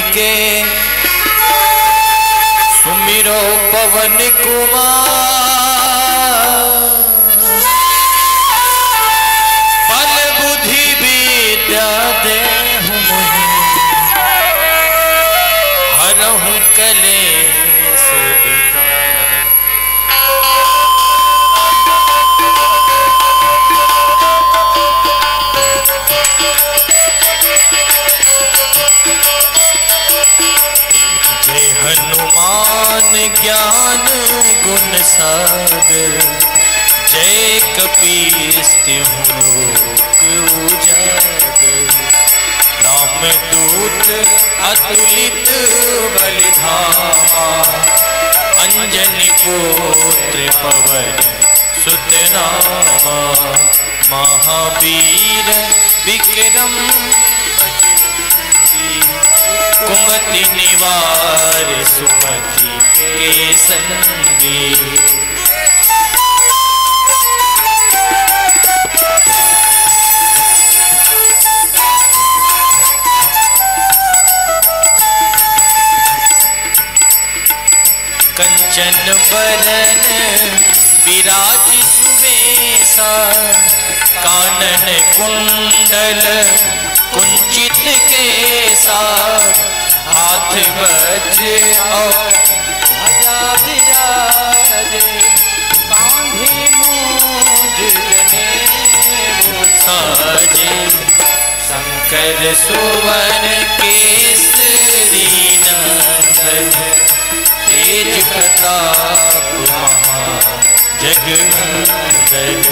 के सुमिरो पवन कुमार, बल बुद्धि विद्या देहु मोहि, हरहु कलेश विकार। जय हनुमान ज्ञान गुण सागर, जय कपीस तिहुँ लोक उजागर। रामदूत अतुलित बलिधामा, अंजनी पुत्र पवन सुत नामा। महावीर विक्रम कुमति निवार, सुमति के संगी। कंचन बरन विराज सुवेशा, कानन कुंडल कुंचित केसा। हाथ वज्र और ध्वजा विराजे, कांधे मूंज जनेऊ साजे। शंकर सुवन केसरी नंदन, तेज प्रताप महा जगवंदन।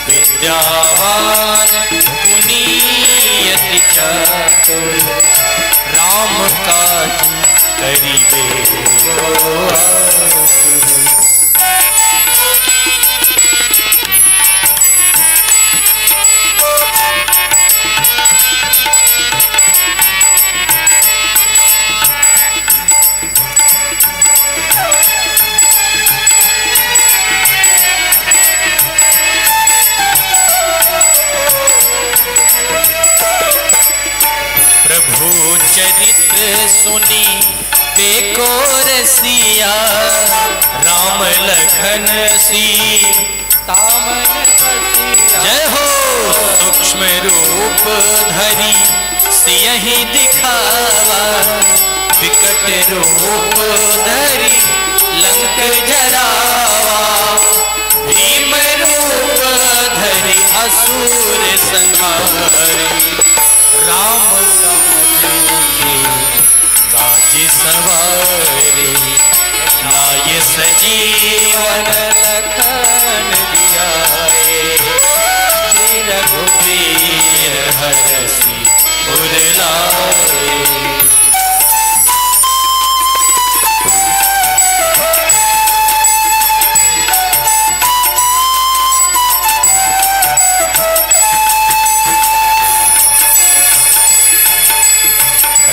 विद्यावान गुणी अति चातुर, राम काज करिबे को आतुर। चरित्र सुनी देखो रसिया, राम लखन सीतामन बसिया। जय हो सूक्ष्म रूप धरी सियहि दिखावा, विकट रूप धरी लंक जरावा। भीम रूप धरी असुर संहारे, राम काज सवारे। लाय सजीवन लखन जियाए, श्री रघुवीर हरषि उर लाए।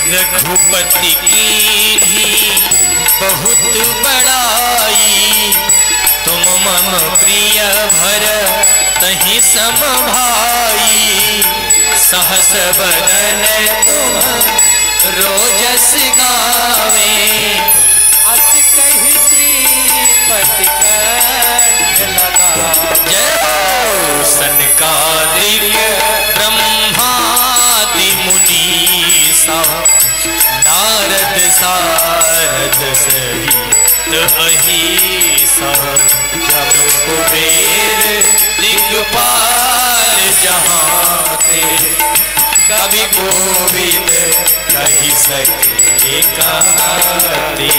रघुपति कीन्ही बहुत बड़ाई, तुम मम प्रिय भरतहि सम भाई। सहस बदन तुम रोजस गावे, अस कहि श्रीपति कंठ लगावे। जय हो सनकादिक ब्रह्मादि मुनीसा, नारद सारद सहित अहिसा। जब कुबेर दिक्पाल जहाँ थे, कवि कोविद कहि सके कहते।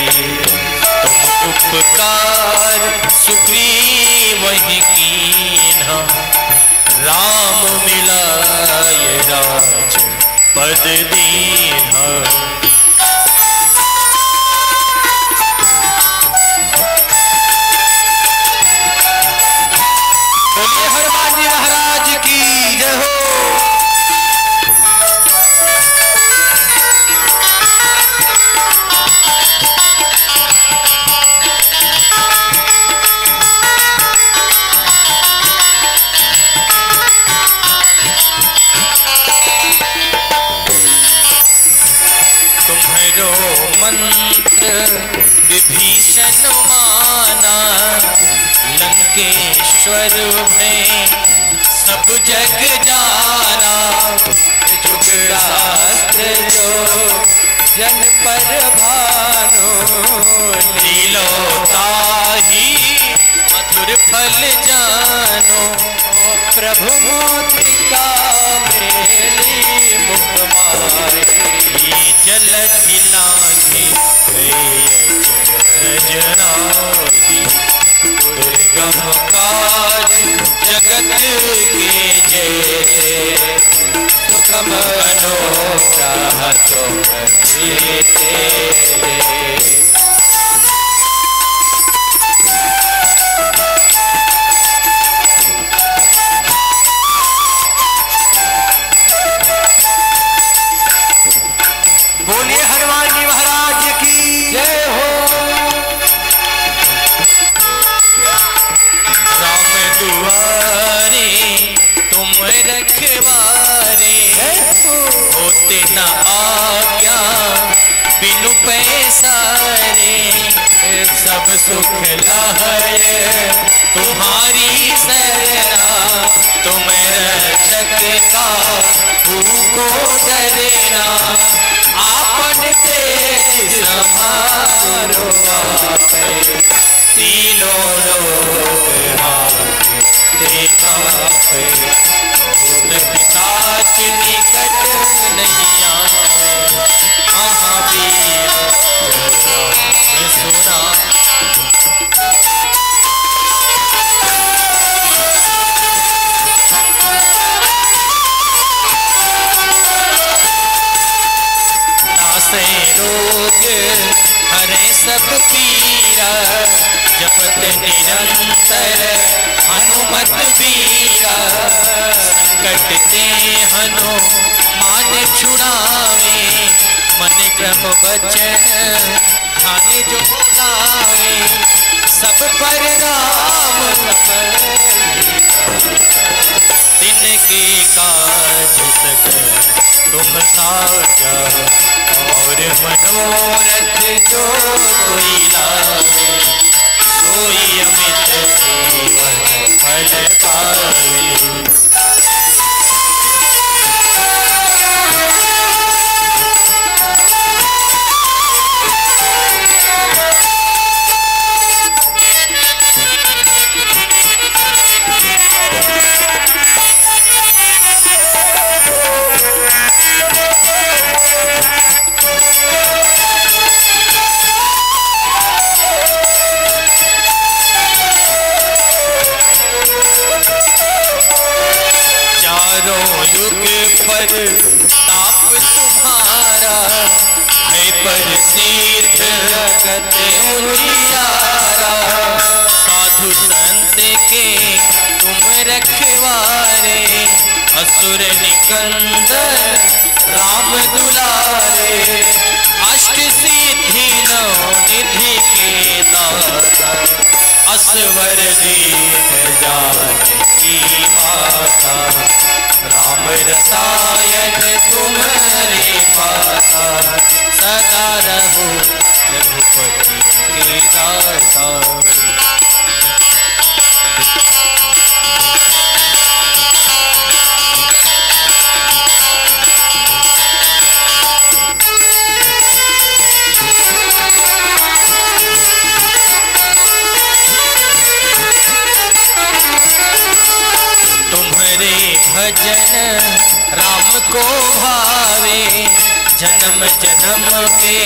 तुम उपकार सुग्रीव ही कीन्हा, राम मिलाय राज पद दीन्हा। बोलिए हनुमान जी महाराज की जय हो। करो मंत्र विभीषण माना, लंकेश्वर में सब जग जाना। जुग शास्त्र जो जन पर भानो, लीलोताही मधुर फल जानो। प्रभु मोदिका मेली मुख मारे, जल लागे रजनागी। दुर्गम काज जगत के जेते, सुखम मनोरथ तुम देते। बोलिए हनुमान जी महाराज की जय हो। राम दुआरे तुम रखवारे, होते न आज्ञा बिनु पैसारे। सब सुख लहरे तुम्हारी सरना, तुम रक्षक का भूको डरना। आपन तेज समारो आपे, तीनों लोग हाथे कांपे। भूत पिशाच निकट नहीं आवे, महावीर नाम सुना। रोग हरे सब पीरा, जपत निरंतर हनुमत बीरा। संकट ते हनुमान छुड़ावे, मन क्रम बचन ध्यान जो लावे। सब पर राम तिनके काज सकल तुम साजा। और मनोरथ जो कोई लावे, सोई अमित जीवन फल पावे। युग पर ताप तुम्हारा, है पर सिद्ध जगत उजियारा। साधु संत के तुम रखवारे, असुर निकंदन राम दुलारे। अष्ट सिद्धि नौ निधि के दाता, असवर दीन जानकी माता। राम रसायन तुम्हारे पासा, सदा रहो रघुपति के दासा। भजन राम को भावे, जन्म जन्म के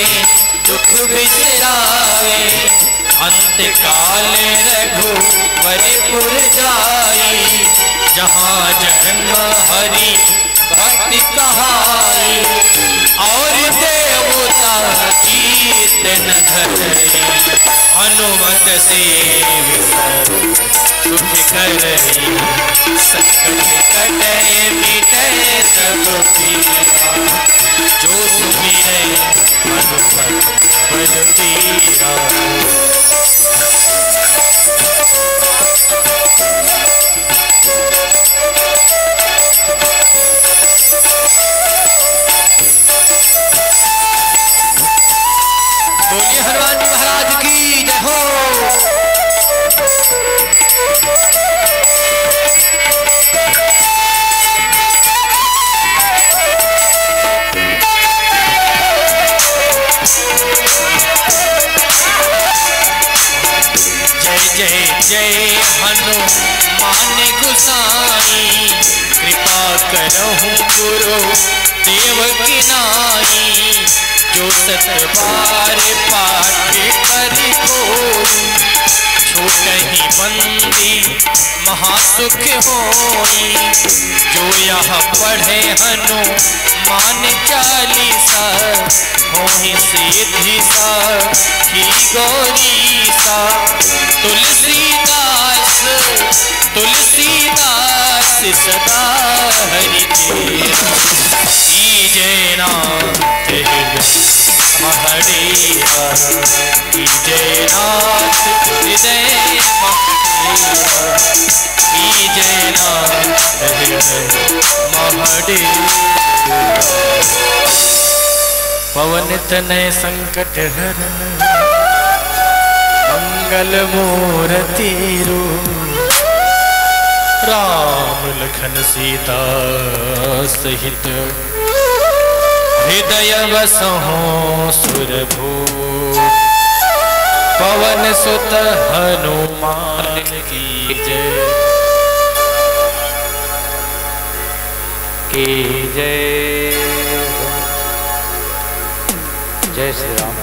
दुख बिसरावे। अंत काल रघुवरपुर जाई, जहाँ जन्म हरि भक्ति कहाई। और देवता कीर्तन धरई, हनुमत से सुख करई। संकट कटे मिटे सब पीरा, जो सुमिरै हनुमत बलबीरा। रहूं गुरु देव की नाई, जो सत बार पाठ करि कोई, छोटहि बंदी महासुख होई, जो यह पढ़े हनुमान चालीसा, होहि सिद्धि साखी गौरीसा। तुलसीदास तुलसीदास सदा हरि तेरा, कीजे नाथ महडेरा, कीजे नाथ हृदय महडेरा, कीजे नाथ हृदय महडेरा। पवन तनय संकट हरन, मंगल मूर्ति रूप, राम लखन सीता सहित, हृदय बसहु सुरभूप। पवन सुत हनुमान की जय, की जय। जय श्री राम।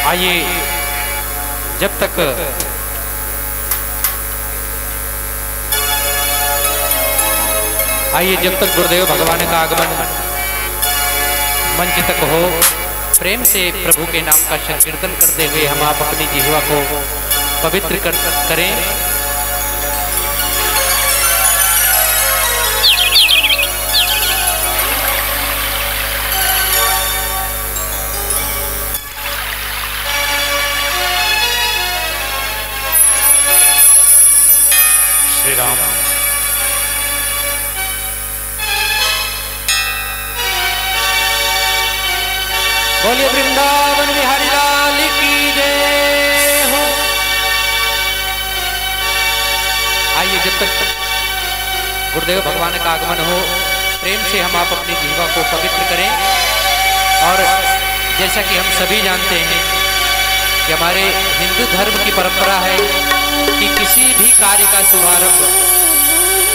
आइए जब तक गुरुदेव भगवान का आगमन मंच तक हो, प्रेम से प्रभु के नाम का संकीर्तन करते हुए हम आप अपनी जिह्वा को पवित्र करें। श्री राम। बोलिए वृंदावन बिहारी लाल की जय हो। आइए जब तक गुरुदेव भगवान का आगमन हो, प्रेम से हम आप अपनी जिह्वा को पवित्र करें। और जैसा कि हम सभी जानते हैं कि हमारे हिंदू धर्म की परंपरा है कि किसी भी कार्य का शुभारंभ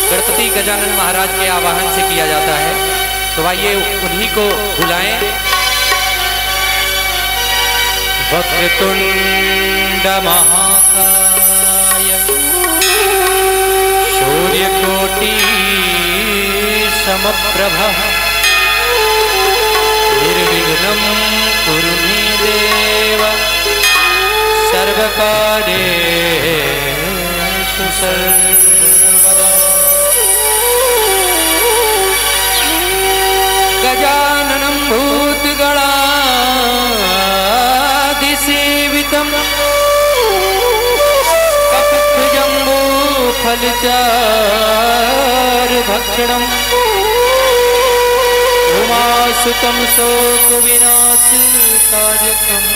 गणपति गजानन महाराज के आवाहन से किया जाता है। तो आइए उन्हीं को बुलाएं। वक्रतुंड महाकाय, सूर्यकोटि समप्रभ, निर्विघ्नं कुरु मे देव, सर्वकार्येषु सर्वदा। गजाननं भूतगणाधिसेवितं, कपित्थजम्बूफलचारुभक्षणं, उमासुतं शोकविनाशकारकम्,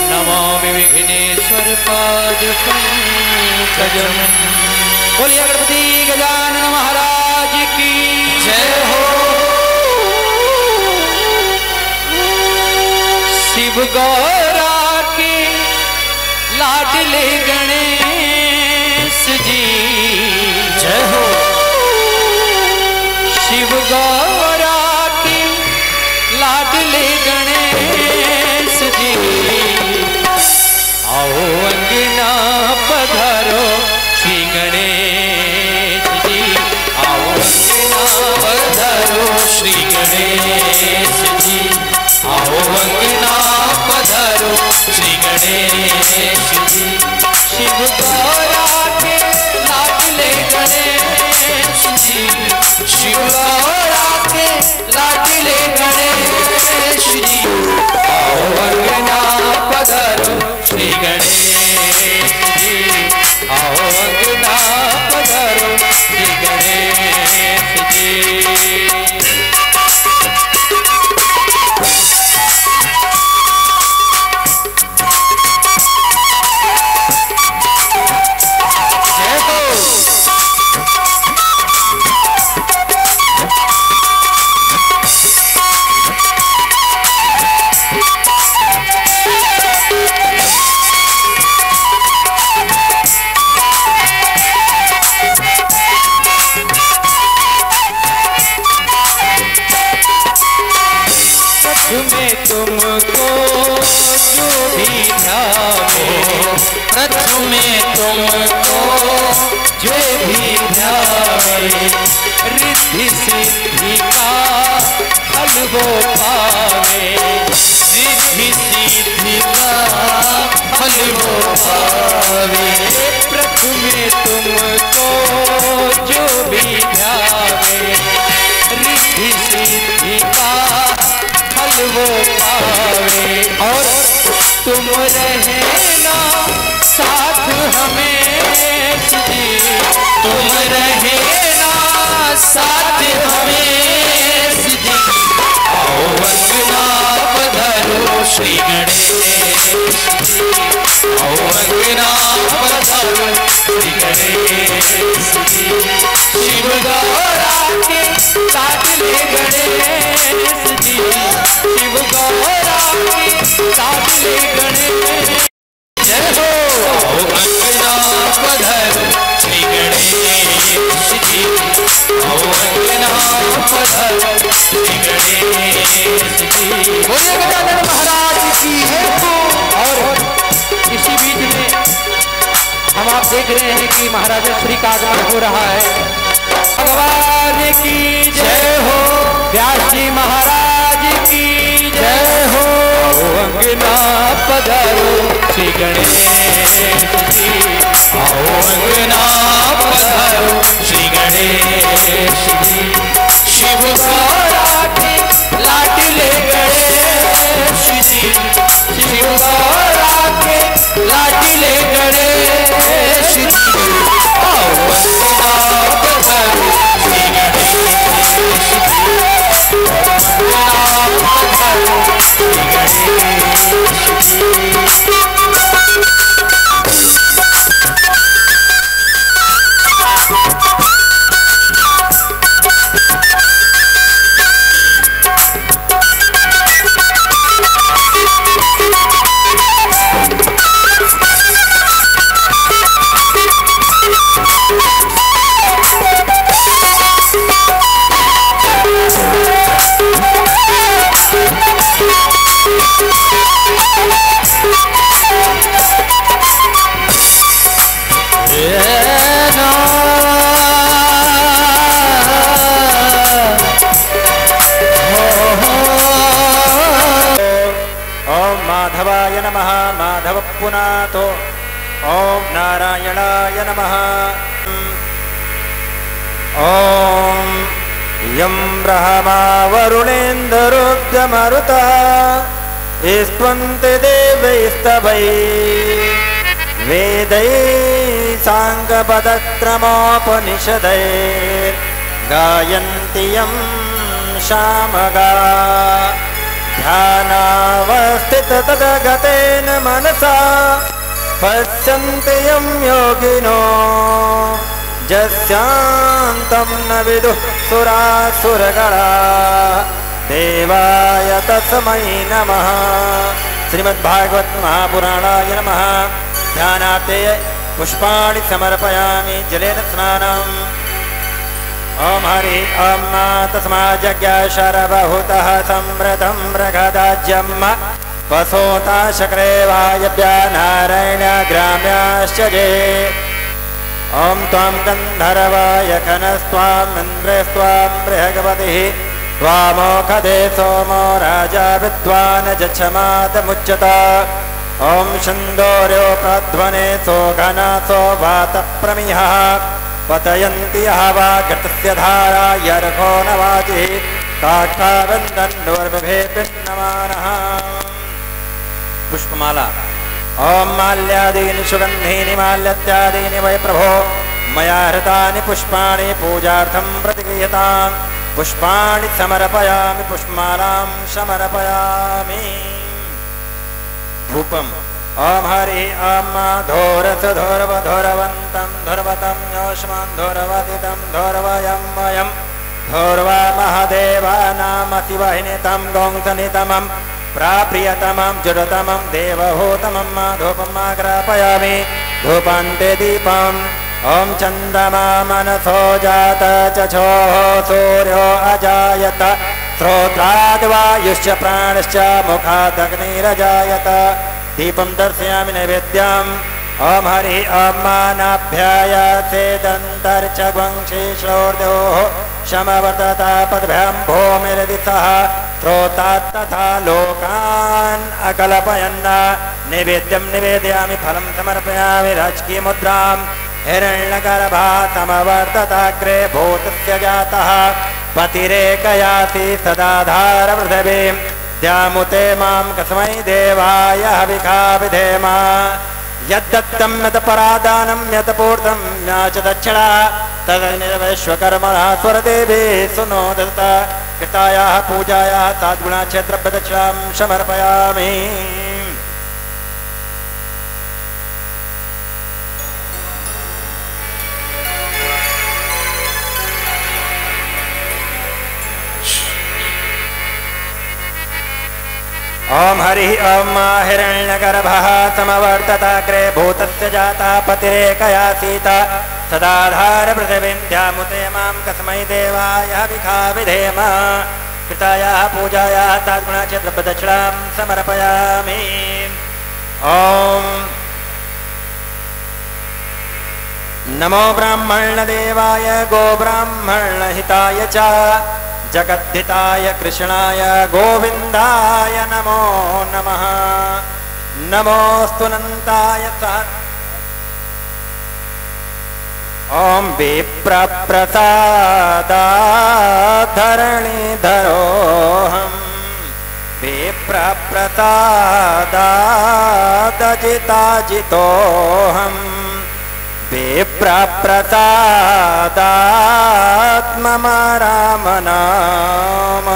नमामि विघ्नेश्वर पादपंकजं। बोलिए गणपति गजानन महाराज की जय हो। शिव गौरा के लाडले गणेश जी जय हो। शिव गौरा के लाडले गणेश जी, आओ अंगना पधारो श्री गणेश जी, आओ अंगना पधारो श्री गणेश जी, आओ अंगना पधारो श्री गणेश जी। शिव गौरा के लाडले गणेश जी, शिव गौरा के लाडले गणेश जी, आओ अंगना पधारो श्री गणेश जी, आओ तुमको जो भी ध्यावे रिद्धि सिद्धि का फल वो पावे, रिद्धि सिद्धि का फल वो पावे। प्रभु तुमको जो भी ध्यावे रिद्धि सिद्धि का फल वो पावे। और तुम रहना साथ हमें जी, तुम रहना साथ हमें जी। आओ अंगना पधारो श्री गणेश जी, आओ अंगना पधारो श्री गणेश जी। शिव गौरा के लाडले गणेश जी, शिव गौरा के लाडले गणेश। जय हो। आओ अंगना पधारो श्री गणेश जी, आओ अंगना पधारो श्री गणेश जी। बोलिए गजानन महाराज की है। और इसी बीच में हम आप देख रहे हैं कि महाराजा श्री का आगमन हो रहा है। भगवान की जय हो, व्यास जी महाराज की जय हो। अंगना पधारो श्री गणेश जी, आओ अंगना पधारो श्री गणेश जी। शिव गौरा के लाडले गणेश जी, शिव गौरा के लाडले गणेश जी। आओ अंगना पधारो श्री गणेश जी, अंगना पधारो श्री गणेश जी। माधवाय नमः। माधव पुनातो ओम नारायणाय नमः। ओम यं ब्रह्मा वरुणेन्द्रुद्यमरुता स्तवन्ते देवैस्तवै वेदै साङ्गपदक्रमोपनिषदै गायन्ति यं सामगा। ध्यानावस्थिततद्गतेन मनसा पश्यन्ति यं योगिनो यस्यान्तं न विदुः सुरासुरगणा। देवाय तस्मै नमः। श्रीमद्भागवत महापुराणाय नमः। ध्यानार्थे पुष्पाणि समर्पयामि जलेन स्नानम्। ओम हरि ओम तस्माज्ञ शरबहुतः समृतं मृगदाज्यम् वसोता शक्रे वायव्या नारायण ग्राम्याश्च जे। ओम त्वां गन्धर्वाय खनस्त्वाम् इन्द्रस्त्वां बृहस्पतिः त्वामोखदे सोमो राजा विद्वान् जच्छमादमुच्यत। ओम छन्दोर्यो प्रध्वने सोघनासो वातप्रमिहः पतयन्ति हवा घटस्य धारा यर्घो न वाचिः काष्ठाबन्धन्नोर्विभे पिन्नमानः। पुष्पमाला। ओम माल्यादीनि सुगन्धीनि माल्यत्यादीनि वै प्रभो मया हृतानि पुष्पाणि पूजार्थं प्रतिगृह्यताम्। पुष्पाणि समर्पयामि पुष्पमालां समर्पयामि। धूपम्। ओम हरि ओम धोरस धोरव धोरवन्तं धोरवतं योष्मान् धोरवदितं धोरवयं वयं धोरवा महदेवानामसि वहिनितं गौंसनितमं प्राप्रियतमं जुडतमं देवहूतमं धूपम् आग्रापयामि। धूपान्ते दीपम्। ओम चन्द्रमा मनसो जात चक्षुः सूर्यो अजायत श्रोत्राद्वायुश्च प्राणश्च मुखादग्निरजायत। दीपं दर्शयामि नैवेद्यम्। ओम हरि ओम मानाभ्यायासेदन्तर्चग्वंशी श्रोर्दोः समवर्तता पद्भ्यां भूमिरदितः श्रोतात् तथा लोकान् अकल्पयन् नैवेद्यं निवेदयामि फलं समर्पयामि राजकीयमुद्रां हिरण्यगर्भा समवर्तताग्रे भूतस्य जातः पतिरेकयाति सदाधारपृथिवीं द्यामुते मां कस्मै देवाय हविषा विधेम यद्दत्तं यत् परादानं यत् पूर्तं च दक्षिणा तदनिर्वैश्वकर्मणः स्वरदेवी सुनोदत कृतायाः पूजायाः ताद्गुणा च द्रव्यदक्षिणां समर्पयामि। ओम हरि ओम हिरण्यगर्भः समवर्तताग्रे भूतस्य जाता पतिरेकयासीत सदाधार पृथिवीं ध्यामुते मां कस्मै देवाय हविषा विधेम कृतायाः पूजायाः ताद्गुणा च द्रव्यदक्षिणां समर्पयामि। ओम नमो ब्राह्मणदेवाय गोब्राह्मणहिताय च जगद्धिताय कृष्णाय गोविंदाय नमो नमः। नमोस्तुनन्ताय ओम विप्रप्रसादाद्धरणीधरोऽहं विप्रप्रसादादजिताजितोऽहं विप्रप्रसादात्मम राम नाम।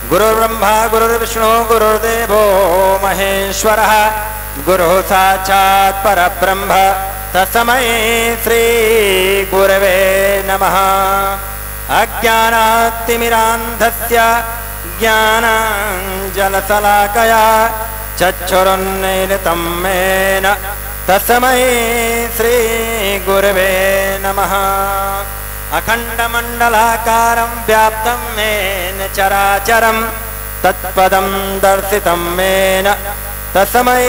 गुरुर्ब्रह्मा गुरुर्विष्णु गुरुर्देवो महेश्वरः गुरुः साक्षात् परब्रह्म तस्मै श्री गुरवे नमः। अज्ञानातिमिरान्धस्य ज्ञानाञ्जनशलाकया चक्षुरुन्मीलितं येन तस्मै श्री गुरवे नमः। अखण्डमण्डलाकारं व्याप्तं येन चराचरं तत्पदं दर्शितं येन तस्मै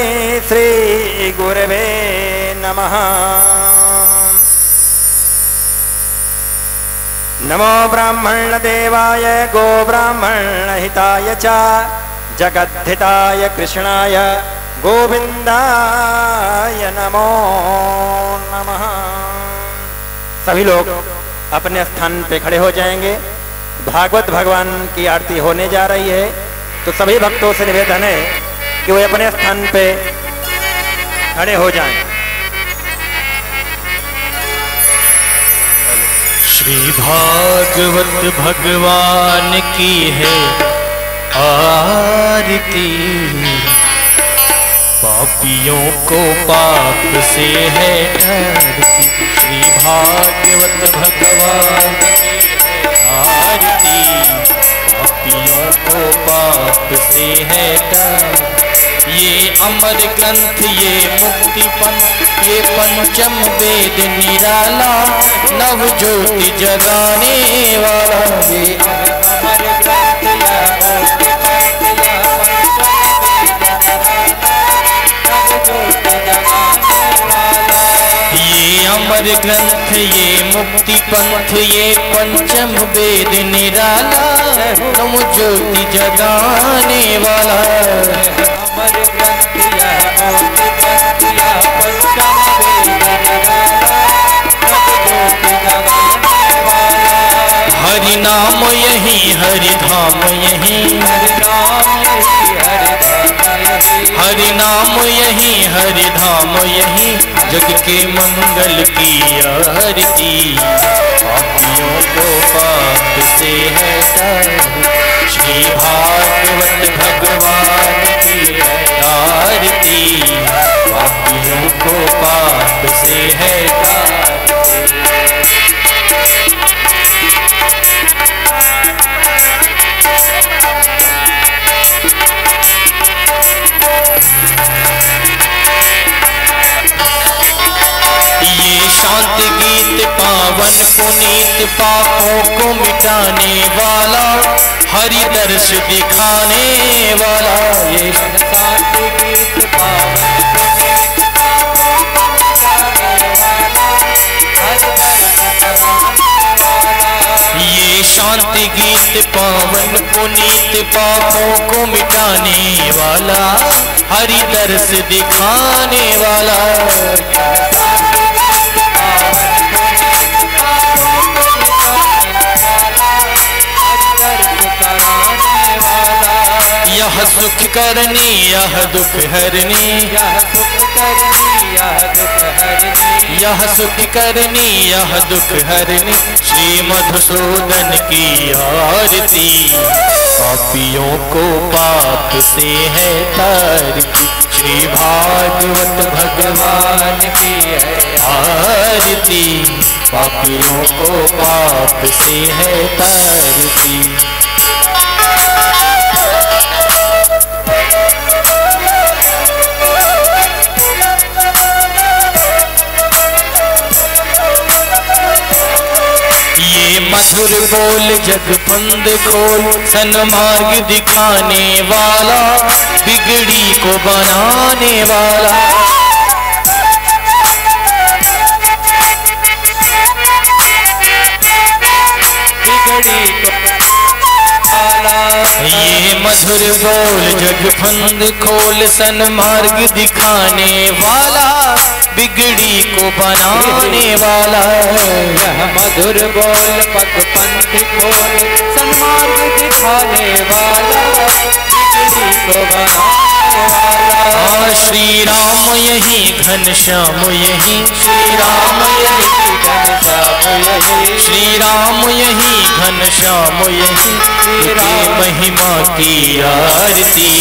श्री गुरवे नमः। नमो ब्राह्मणदेवाय गोब्राह्मणहिताय च जगद्धिताय कृष्णाय गोविंदाय नमो नमः। सभी लोग अपने स्थान पे खड़े हो जाएंगे। भागवत भगवान की आरती होने जा रही है, तो सभी भक्तों से निवेदन है कि वे अपने स्थान पे खड़े हो जाएं। श्री भागवत भगवान की है आरती, पापियों को पाप से है डरती। श्री भागवत भगवान की है आरती, पापियों को पाप से है डरती। ये अमर ग्रंथ ये मुक्ति पंथ ये पंचम वेद निराला नव ज्योति जगाने वाला। ये अमर ग्रंथ ये मुक्ति पंथ ये अमर ग्रंथ ये मुक्ति पंथ ये पंचम वेद निराला नव ज्योति जगाने वाला। अमर ग्रंथ ये मुक्ति पंथ ये पंचम वेद निराला नव ज्योति जगाने वाला। हरि नाम यही हरि धाम यही हरि नाम हरि नाम यही हरि धाम यही जग के मंगल की आरती। पापियों को पाप से है डर, श्री भागवत भगवान की आरती। पापियों को पाप से है डर। शांत गीत पावन पुनीत पापों को मिटाने वाला हरि दर्श दिखाने वाला। ये शांत गीत पावन पुनीत पापों को शांति गीत पावन पुनीत पापों को मिटाने वाला, हरि दर्श दिखाने वाला। यह सुख करनी यह दुख हरनी, यह सुख करनी यह दुख हरनी, यह सुख करनी यह दुख हरनी। श्री मधुसूदन की आरती, पापियों को पाप से है तारती। श्री भागवत भगवान की है आरती, पापियों को पाप से है तारती। मधुर बोल जगबंद खोल, सन्मार्ग दिखाने वाला, बिगड़ी को बनाने वाला। बिगड़ी को ये मधुर बोल जगबंद खोल, सन्मार्ग दिखाने वाला, बिगड़ी को बनाने वाला। यह मधुर बोल पग पंथ खोल, सन्मार्ग दिखाने वाला, बिगड़ी को बनाने वाला। श्री राम यही घनश्याम यही, श्री राम यही घनश्याम यही, श्री राम यही घनश्याम यही। तेरी महिमा की आरती,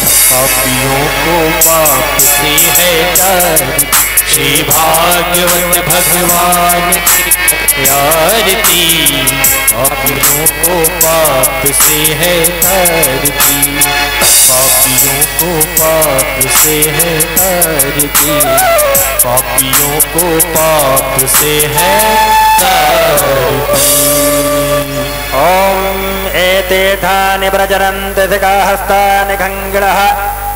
पापियों को पाप से है तारती। श्री भागवत भगवान की आरती, पापियों को पाप से है तारती। पापियों को पाप से है तारती, पापियों को पाप से है तारती। ओम एतेथानि प्रचरन्ति सिकाहस्तानि खङ्गिणः,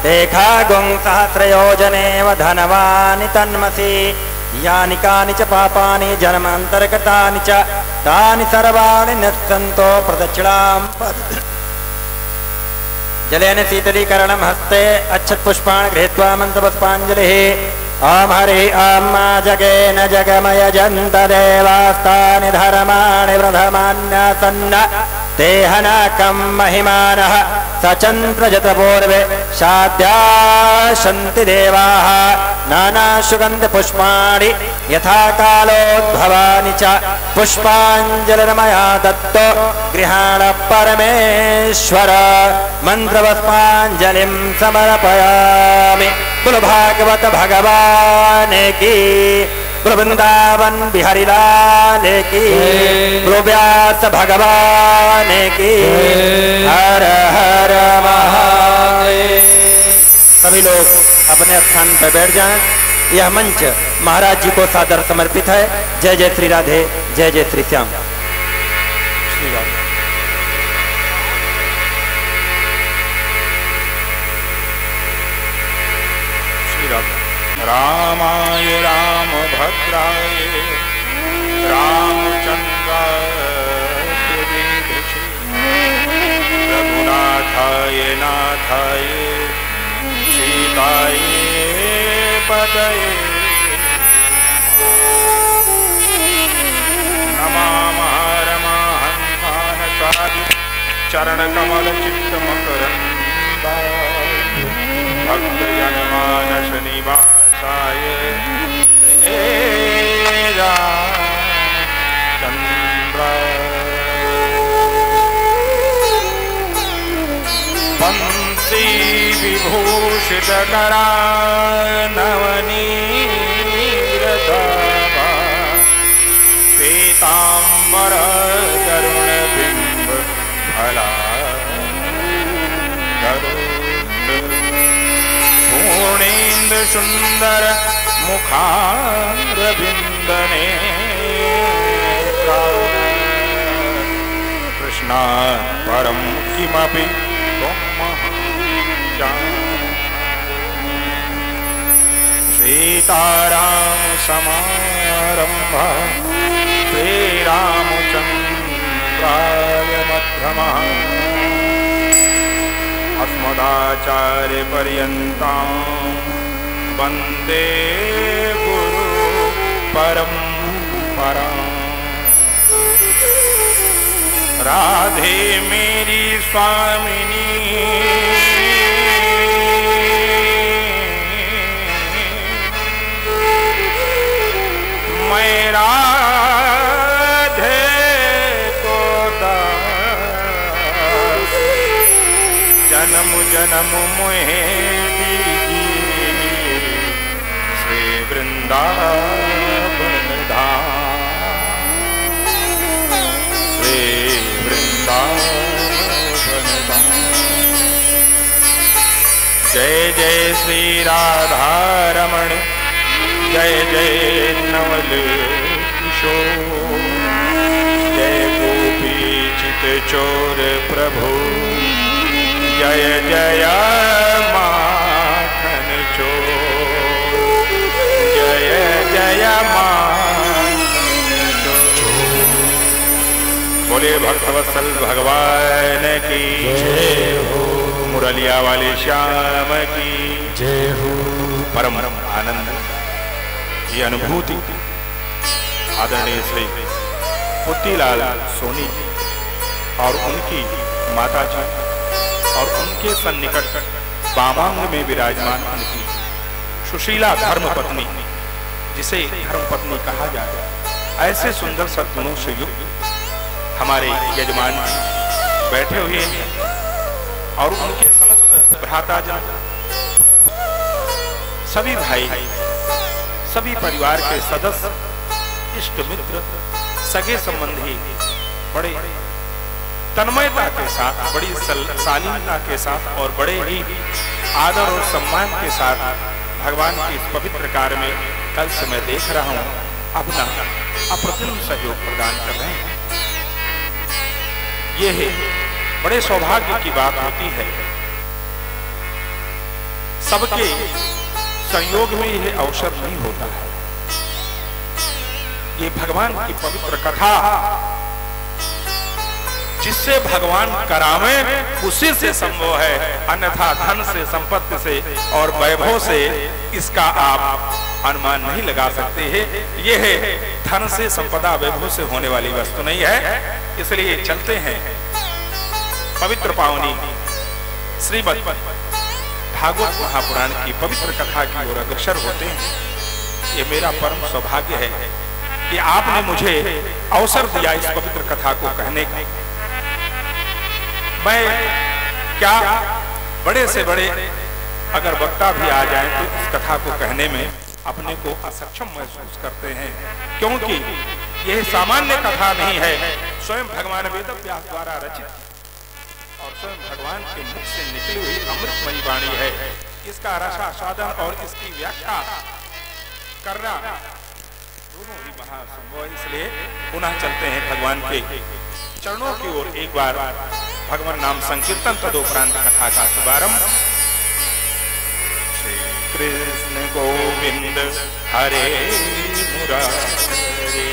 तेखागुं सहस्रयोजनेव धनवानि तन्मसि। यानि कानि च पापानि जन्मान्तरकृतानि च, तानि सर्वाणि नश्यन्तो प्रदक्षिणां जलेन शीतलीकरणं हस्ते अक्षतपुष्पाणि गृहीत्वा मन्त्रपुष्पाञ्जलिः। ओम हरि ओम जगेन जगमयजन्त देवास्तानि धर्माणि प्रथमान्यासन्न, तेहनाकं महिमानः सचन्द्रजतपूर्वे साध्यासन्ति देवाः। नानासुगन्धपुष्पाणि यथा कालोद्भवानि च, पुष्पाञ्जलिर्मया दत्तो गृहाण परमेश्वर। मन्त्रपुष्पाञ्जलिं समर्पयामि। बोलो भागवत भगवान की, बोलो वृंदावन बिहारी लाल की, बोलो व्यास भगवान की। हर हर महादेव। सभी लोग अपने स्थान पर बैठ जाएं। यह मंच महाराज जी को सादर समर्पित है। जय जय श्री राधे, जय जय श्री श्याम। श्री राधे। रामाय रामभद्राय रामचन्द्राय वेधसे, रघुनाथाय नाथाय सीताय पतये नमामः। रमाहन्मानसादि चरणकमलचित्तमकरन्दाय, भक्तजनमानस निवासाय रामचन्द्राय। पंक्ति विभूषितकरानवनीरदाभा, पीताम्बर तरुणबिम्ब फला पूर्णेन्दु सुंदर मुखारविंदने, कृष्णात् परं किमपि त्वमहं जानामि। सीताराम समारंभा श्रीरामचन्द्र प्राय मध्यमः अस्मदाचार्यपर्यन्तां वन्दे गुरु परम्पराम्। राधे मेरी स्वामिनी मैं राधे को दास जन्म जन्म मोहे दीजिए श्री वृंदावन धाम श्री वृंदावन धाम। जय जय श्री राधा रमण जय जय नवल किशोर जय गोपी चित चोर प्रभु जय जय माखन चोर जय जय माखन चोर। बोले भक्तवत्सल भगवान की जय हो, मुरलिया वाले श्याम की जय हो। परम आनंद ये अनुभूति आदरणीय श्री पुत्तीलाल सोनी और उनकी माता जी और उनके सन्निकट बामांग में विराजमान उनकी सुशीला धर्मपत्नी, जिसे धर्मपत्नी कहा जाए, ऐसे सुंदर सद्गुणों से युक्त हमारे यजमान जी बैठे हुए हैं और उनके समस्त भ्राताजन, सभी भाई, सभी परिवार के सदस्य, इष्ट मित्र, सगे संबंधी बड़े तन्मयता के साथ, बड़ी शालीनता के साथ और बड़े ही आदर और सम्मान के साथ भगवान के इस पवित्र कार्य में कल से मैं देख रहा हूं अपना अप्रतिम सहयोग प्रदान कर रहे हैं। ये है बड़े सौभाग्य की बात होती है, सबके संयोग में यह अवसर नहीं होता है। ये भगवान की पवित्र कथा जिससे भगवान करावे उसी से संभव है, अन्यथा धन से, संपत्ति से और वैभव से इसका आप अनुमान नहीं लगा सकते हैं। यह है धन से, संपदा, वैभव से होने वाली वस्तु नहीं है। इसलिए चलते हैं पवित्र पावनी श्रीमद् भागवत महापुराण की पवित्र कथा की ओर अग्रसर होते हैं। ये मेरा परम सौभाग्य है कि आपने मुझे अवसर दिया इस पवित्र कथा को कहने का। मैं क्या बड़े से बड़े अगर वक्ता भी आ जाएं तो इस कथा को कहने में अपने को असक्षम महसूस करते हैं, क्योंकि यह सामान्य कथा नहीं है, स्वयं भगवान वेदव्यास द्वारा रचित और स्वयं भगवान के मुख से निकली हुई अमृतमयी वाणी है। इसका रसास्वादन और इसकी व्याख्या करना दोनों ही महासंभव। इसलिए पुनः चलते हैं भगवान के चरणों की ओर। एक बार भगवान नाम संकीर्तन तदुपरांत कथा का शुभारंभ। श्री कृष्ण गोविंद हरे मुरारी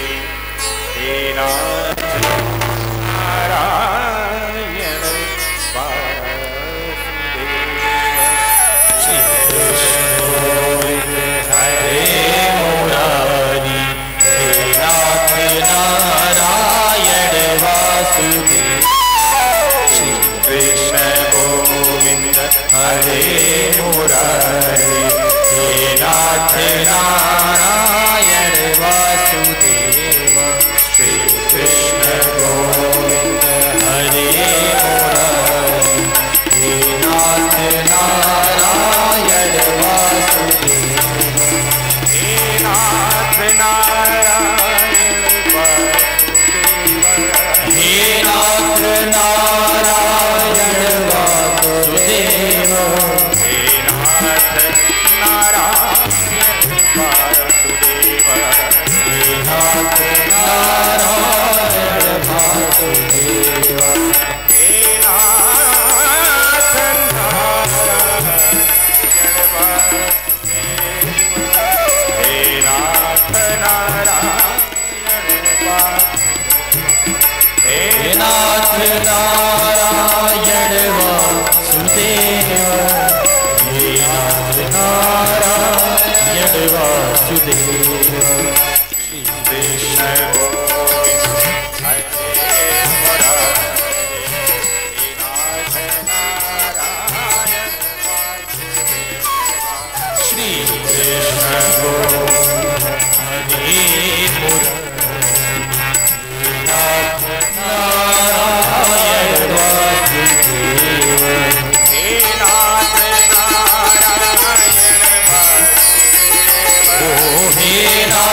हे नाथ नारायण वासुदेव। श्री कृष्ण गोविंद हरे मुरारी हे नाथ नारायण वासुदेव। श्री कृष्ण गोविंद हरे मुरारी हे नाथ नारायण वासुदेव। श्री कृष्ण गोविंद हरे मुरारी हे नाथ नारायण वासुदेव। हे नाथ नारायण वासुदेव। हे नाथ नारायण वासुदेव। हे वासुदेव श्री कृष्ण गोविंद हरे मुरारी नाथ नारायण वासुदेव श्री कृष्ण गोविंद हरे मुरारी नाथ नारायण वासुदेव हे नाथ नारायण वासुदेव ओ हे नाथ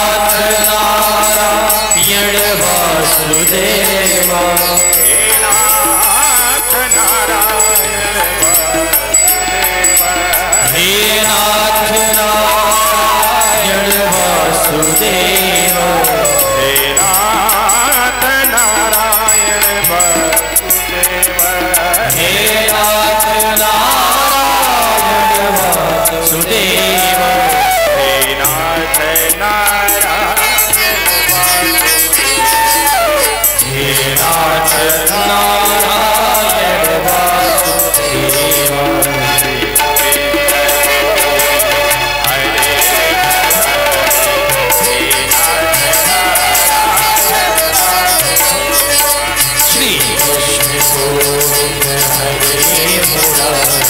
नारायण वासुदेव हे नाथ नारायण वासुदेव हे नाथ नारायण वासुदेव हे नाथ नारायण वासुदेव हे नाथ नारायण वासुदेव हे नाथ नारायण वासुदेव हे नाथ नारायण वासुदेव श्री कृष्ण गोविंद हरे मुरारी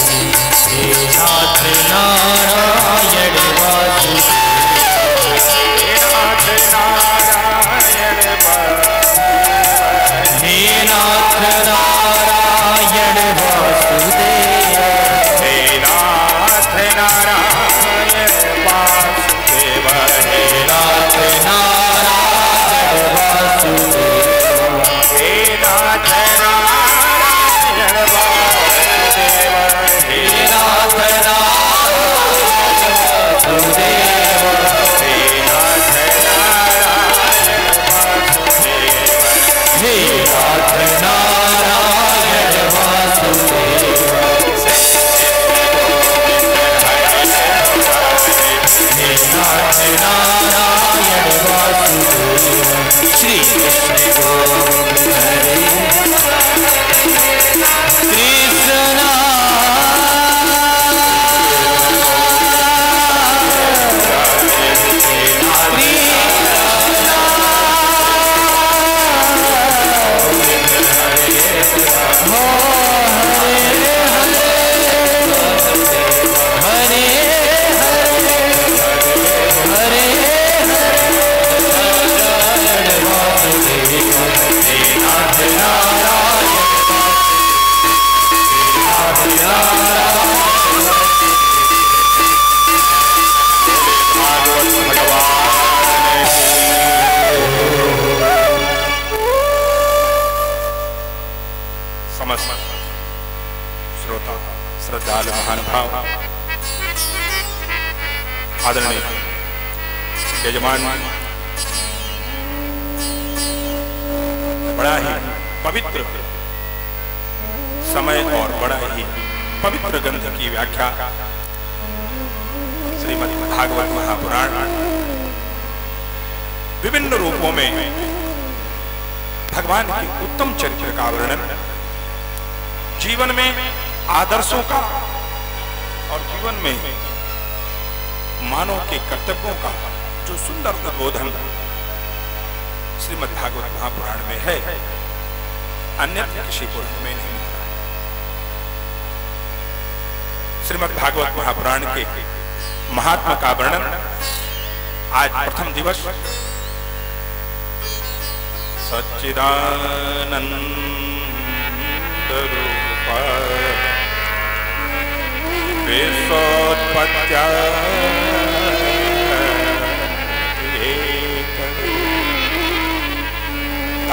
हे नाथ नारायण वासुदेव हे नाथ नारायण वासुदेव हे नाथ नारायण वासुदेव हे नाथ नारायण वासुदेव हे नाथ नारायण वासुदेव हे नाथ नारायण वासुदेव हे नाथ नारायण वासुदेव हे नाथ नारायण वासुदेव हे नाथ नारायण वासुदेव हे नाथ नारायण वासुदेव श्री कृष्ण गोविंद हरे कृष्ण भागवत भगवान समस्त श्रोता श्रद्धालु महानुभाव आदरणीय यजमान बड़ा ही पवित्र समय और बड़ा ही पवित्र ग्रंथ की व्याख्या श्रीमद् भागवत महापुराण विभिन्न रूपों में भगवान के उत्तम चरित्र का वर्णन, जीवन में आदर्शों का और जीवन में मानव के कर्तव्यों का जो सुंदर उद्बोधन श्रीमद् भागवत महापुराण में है, अन्यत्र किसी पुराण में नहीं मिलता है। श्रीमद् भागवत महापुराण के महात्मा का वर्णन आज प्रथम दिवस सच्चिदानंद रूप विश्वोत्पत्त्या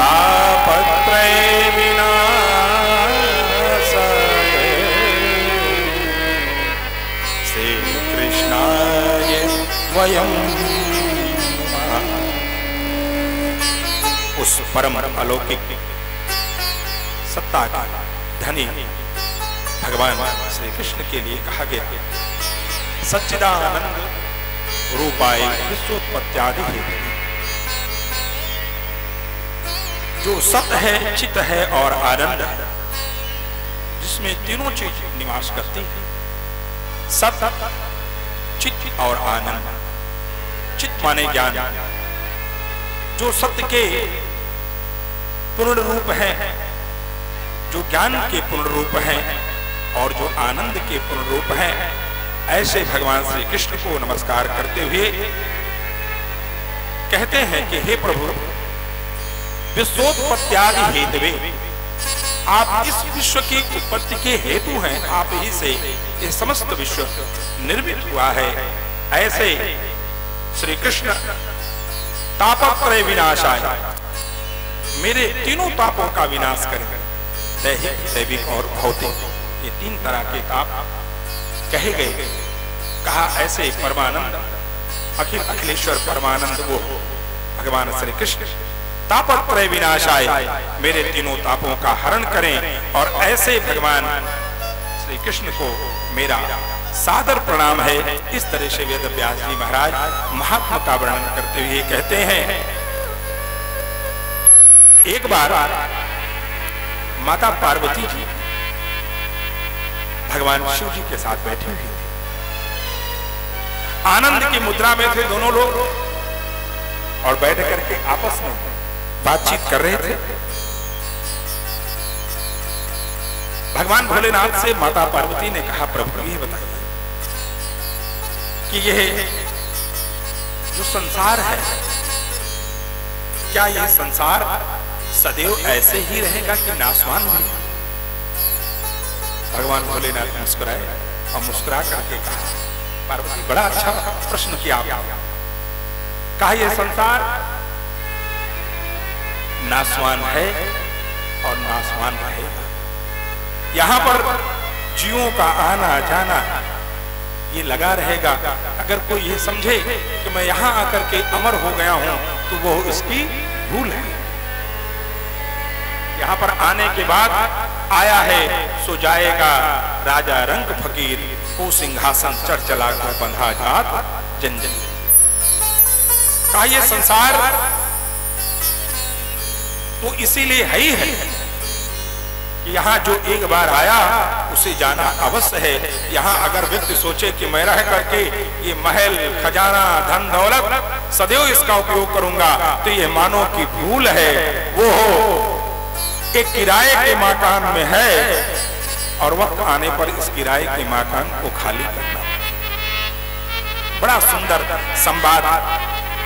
तापत्रय विनाशाय श्री कृष्णाय वयं उस परम अलौकिक सत्ता का धनी भगवान श्री कृष्ण के लिए कहा गया सच्चिदानंद रूपाय विश्वोत्पत्त्यादि जो सत्य है, चित है और आनंद है, जिसमें तीनों चीज निवास करती है। सत्य, चित और आनंद। चित माने ज्ञान, जो सत्य के पूर्ण रूप हैं, जो ज्ञान के पूर्ण रूप हैं और जो आनंद के पूर्ण रूप हैं, ऐसे भगवान श्री कृष्ण को नमस्कार करते हुए कहते हैं कि हे प्रभु, विश्वोत्पत्त्यादि हेतवे, आप इस विश्व की उत्पत्ति के हेतु हैं, आप ही से ये समस्त विश्व निर्मित हुआ है। ऐसे श्री कृष्ण तापत्रय विनाशाय, मेरे तीनों तापों का विनाश करें। दैहिक, दैविक और भौतिक, ये तीन तरह के ताप कहे गए। कहा ऐसे परमानंद, अखिल अखिलेश्वर परमानंद वो भगवान श्री कृष्ण तापत्रय विनाशाय, मेरे तीनों तापों का हरण करें। और ऐसे भगवान श्री कृष्ण को मेरा सादर प्रणाम है। इस तरह से वेद व्यास जी महाराज महात्मा का वर्णन करते हुए कहते हैं, एक बार माता पार्वती जी भगवान शिव जी के साथ बैठे हुए थे, आनंद की मुद्रा में थे दोनों लोग, और बैठ करके आपस में बातचीत कर रहे थे। भगवान भोलेनाथ से माता पार्वती ने कहा, प्रभु ये बताइए कि यह जो संसार है, क्या यह संसार सदैव ऐसे ही रहेगा कि नाशवान होगा? भगवान भोलेनाथ मुस्कुराए और मुस्कुरा करके कहा, पार्वती बड़ा अच्छा प्रश्न किया आपने। कहा यह संसार नाशवान है और नाशवान रहेगा। यहां पर जीवों का आना जाना ये लगा रहेगा। अगर कोई ये समझे कि मैं यहां आकर के अमर हो गया हूं तो वो उसकी भूल है। यहां पर आने के बाद आया है सो जाएगा राजा रंग फकीर, को सिंहासन चढ़ चला को बंधा जात जन जन। का ये संसार तो इसीलिए है ही है कि यहाँ जो एक बार आया उसे जाना अवश्य है। यहाँ अगर व्यक्ति सोचे कि मैं रह करके ये महल, खजाना, धन दौलत सदैव इसका उपयोग करूंगा, तो ये मानो की भूल है। वो एक किराए के मकान में है और वक्त आने पर इस किराए के मकान को खाली करना। बड़ा सुंदर संवाद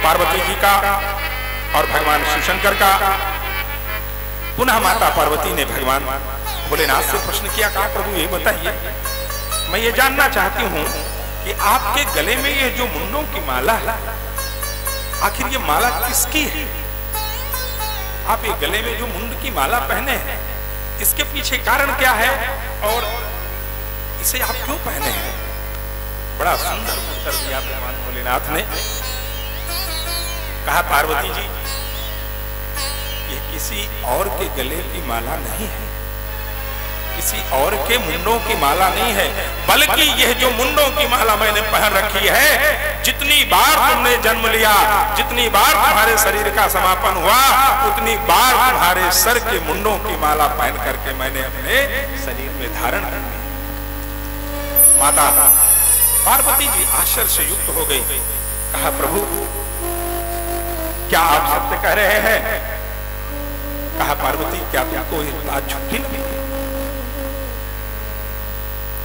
पार्वती जी का और भगवान शिव शंकर का। पुनः माता पार्वती ने भगवान भोलेनाथ से प्रश्न किया, कहा प्रभु ये बताइए, मैं ये जानना चाहती हूँ कि आपके गले में ये जो मुंडों की माला है, आखिर ये माला किसकी है? आप ये गले में जो मुंड की माला पहने हैं, इसके पीछे कारण क्या है और इसे आप क्यों पहने हैं? बड़ा सुंदर उत्तर दिया भगवान भोलेनाथ ने। कहा पार्वती जी, ये किसी और के गले की माला नहीं है, किसी और के मुंडों की माला नहीं है, बल्कि यह जो मुंडों की माला मैंने पहन रखी है, जितनी बार तुमने जन्म लिया, जितनी बार तुम्हारे शरीर का समापन हुआ, उतनी बार तुम्हारे सर के मुंडों की माला पहन करके मैंने अपने शरीर में धारण कर ली। माता पार्वती जी आश्चर्य से युक्त हो गई। कहा प्रभु क्या आप सत्य कह रहे हैं? कहा पार्वती क्या तुमको ये बात झूठी लगी?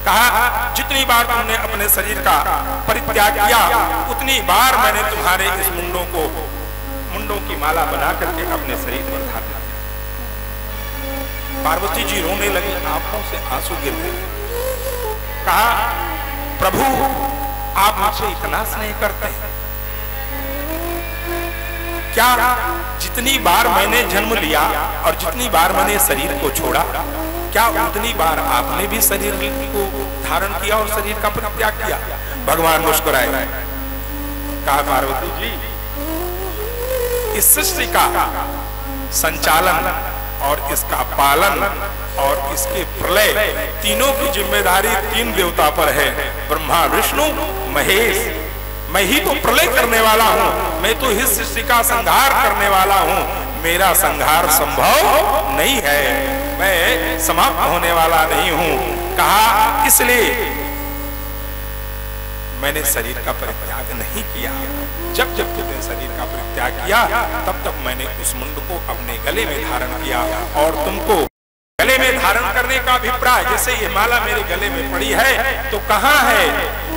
कहा जितनी बार तुमने अपने शरीर का परित्याग किया, उतनी बार मैंने तुम्हारे इस मुंडों की माला बना करके अपने शरीर पर धारण किया। पार्वती जी रोने लगी, आंखों से आंसू गिर गए। कहा प्रभु आप मुझसे इतना स्नेह करते हैं क्या? जितनी बार मैंने जन्म लिया और जितनी बार मैंने शरीर को छोड़ा, क्या उतनी बार आपने भी शरीर को धारण किया और शरीर का परित्याग किया? भगवान मुस्कुराए। कहा पार्वती जी इस सृष्टि का संचालन और इसका पालन और इसके प्रलय तीनों की जिम्मेदारी तीन देवता पर है, ब्रह्मा, विष्णु, महेश। मैं ही तो प्रलय करने वाला हूँ, मैं तो इस सृष्टि का संहार करने वाला हूँ। मेरा संहार संभव नहीं है, मैं समाप्त होने वाला नहीं हूँ। कहा इसलिए मैंने शरीर का परित्याग नहीं किया। जब जब तुमने शरीर का परित्याग किया तब तब मैंने उस मुंड को अपने गले में धारण किया। और तुमको गले में धारण करने का अभिप्राय, जैसे ये माला मेरे गले में पड़ी है तो कहाँ है?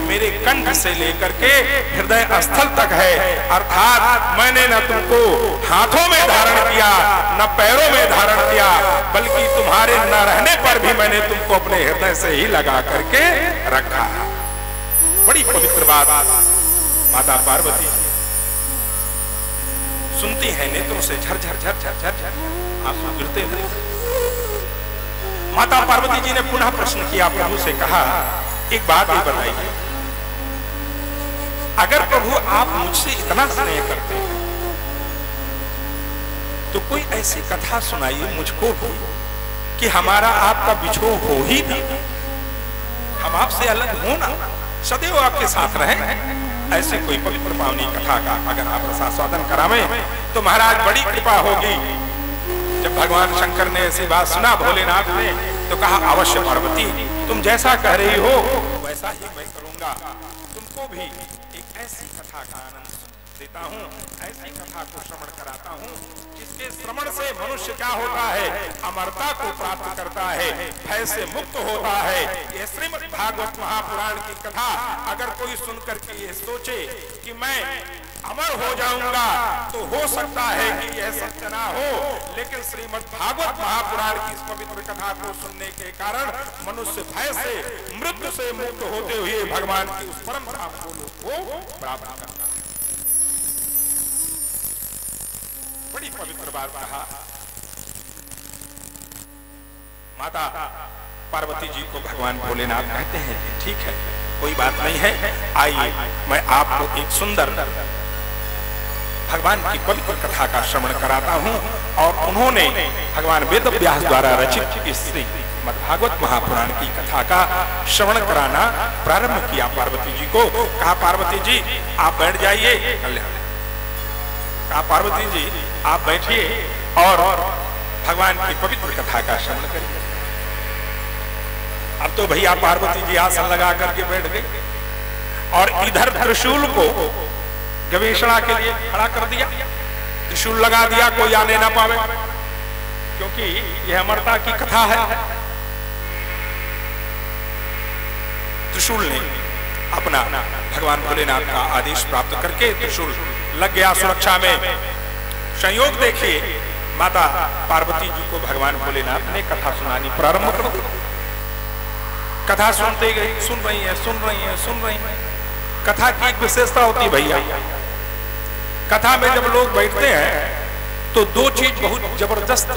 मेरे कंठ से लेकर के हृदय स्थल तक है। अर्थात मैंने न तुमको हाथों में धारण किया न पैरों में धारण किया, बल्कि तुम्हारे न रहने पर भी मैंने तुमको अपने हृदय से ही लगा करके रखा। बड़ी पवित्र बात माता पार्वती सुनती है, नेत्रों से झरझर झरझर झरझर आंसू गिरते हुए। माता पार्वती जी ने पुनः प्रश्न किया, प्रभु से कहा, एक बात ही बताइए, अगर प्रभु आप मुझसे इतना स्नेह करते हैं तो कोई ऐसी कथा सुनाइए मुझको भी कि हमारा आपका बिछोह हो ही ना, हम आपसे अलग हो ना, सदैव आपके साथ रहें। ऐसे कोई पवित्र पावनी कथा का अगर आप रसास्वादन करावें तो महाराज बड़ी कृपा होगी। जब भगवान शंकर ने ऐसी बात सुना भोलेनाथ ने तो कहा, अवश्य पार्वती, तुम जैसा कह रही हो वैसा ही मैं करूंगा। तुमको भी एक ऐसी कथा का आनंद देता हूँ, ऐसी कथा को श्रवण कराता हूँ जिसके श्रवण से मनुष्य क्या होता है? अमरता को प्राप्त करता है, भय से मुक्त होता है। ये श्रीमद् भागवत महापुराण की कथा अगर कोई सुनकर के ये सोचे कि मैं अमर हो जाऊंगा तो हो सकता है कि यह सत्य ना हो, लेकिन श्रीमद् भागवत महापुराण की इस पवित्र कथा को सुनने के कारण मनुष्य भय से मृत्यु से मुक्त होते हुए भगवान की उस परम धाम को प्राप्त करता है। बड़ी पवित्र बात कहा। माता पार्वती जी को भगवान भोलेनाथ कहते हैं कि ठीक है, कोई बात नहीं है, आइए मैं आपको एक सुंदर भगवान की पवित्र कथा का श्रवण कराता हूँ। और उन्होंने भगवान वेद व्यास द्वारा रचित इस श्रीमद्भागवत महापुराण की कथा का श्रवण कराना प्रारंभ किया। पार्वती जी को कहा, पार्वती जी आप बैठ जाइए। कहा, पार्वती जी आप बैठिए और भगवान की पवित्र कथा का श्रवण करिए। अब तो भैया पार्वती जी आसन लगा करके बैठ गए और इधर त्रिशूल को गवेषणा के लिए खड़ा कर दिया, त्रिशूल लगा दिया, कोई आने ना पावे, क्योंकि यह अमरता की कथा है। त्रिशूल ने अपना भगवान भोलेनाथ का आदेश प्राप्त करके त्रिशूल लग गया सुरक्षा में। संयोग देखिए, माता पार्वती जी को भगवान भोलेनाथ ने कथा सुनानी प्रारंभ कर दी। कथा सुनते गई, सुन रही है, सुन रही है, सुन रही है। कथा की एक विशेषता होती है भैया, कथा में जब लोग बैठते हैं तो दो चीज बहुत जबरदस्त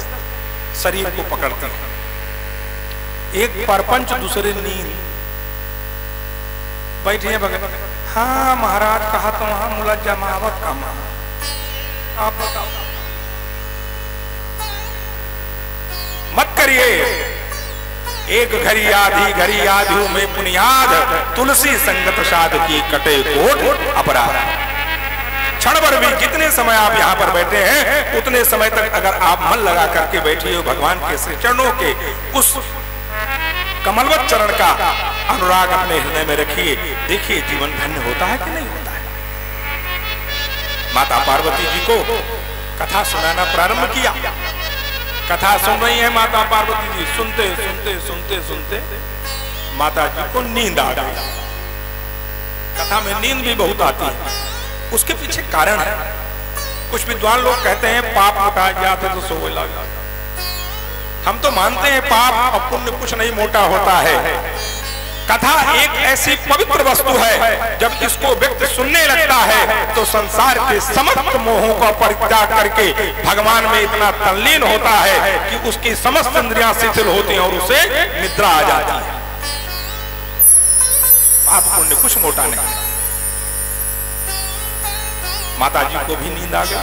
शरीर को पकड़ते हैं, एक परपंच, दूसरे नींद। बैठिए बगल, हाँ महाराज कहा तो वहां मुलज्जा महावत का मां, आप बताओ। मत करिए, एक घड़ी आधी घड़ी आधु में पुनियाद, तुलसी संगत साध की कटे कोट अपराध। क्षण भर भी जितने समय आप यहाँ पर बैठे हैं उतने समय तक अगर आप मन लगा करके बैठिए भगवान के श्री चरणों के उस कमलवत चरण का अनुराग अपने हृदय में रखिए, देखिए जीवन धन्य होता है कि नहीं होता है। माता पार्वती जी को कथा सुनाना प्रारंभ किया। कथा सुन रही है माता पार्वती जी, सुनते सुनते सुनते सुनते माता जी को नींद आ गई। कथा में नींद भी बहुत आती है, उसके पीछे कारण है। कुछ विद्वान लोग कहते हैं पाप मोटा गया था तो सोने लगा। हम तो मानते हैं पाप और पुण्य कुछ नहीं मोटा होता है। कथा एक ऐसी पवित्र वस्तु है, जब इसको व्यक्ति सुनने लगता है तो संसार के समस्त मोहों का परित्याग करके भगवान में इतना तल्लीन होता है कि उसकी समस्त इंद्रियां शिथिल होती हैं और उसे निद्रा आ जाती है। पाप पुण्य कुछ मोटा नहीं। माता जी को भी नींद आ गई,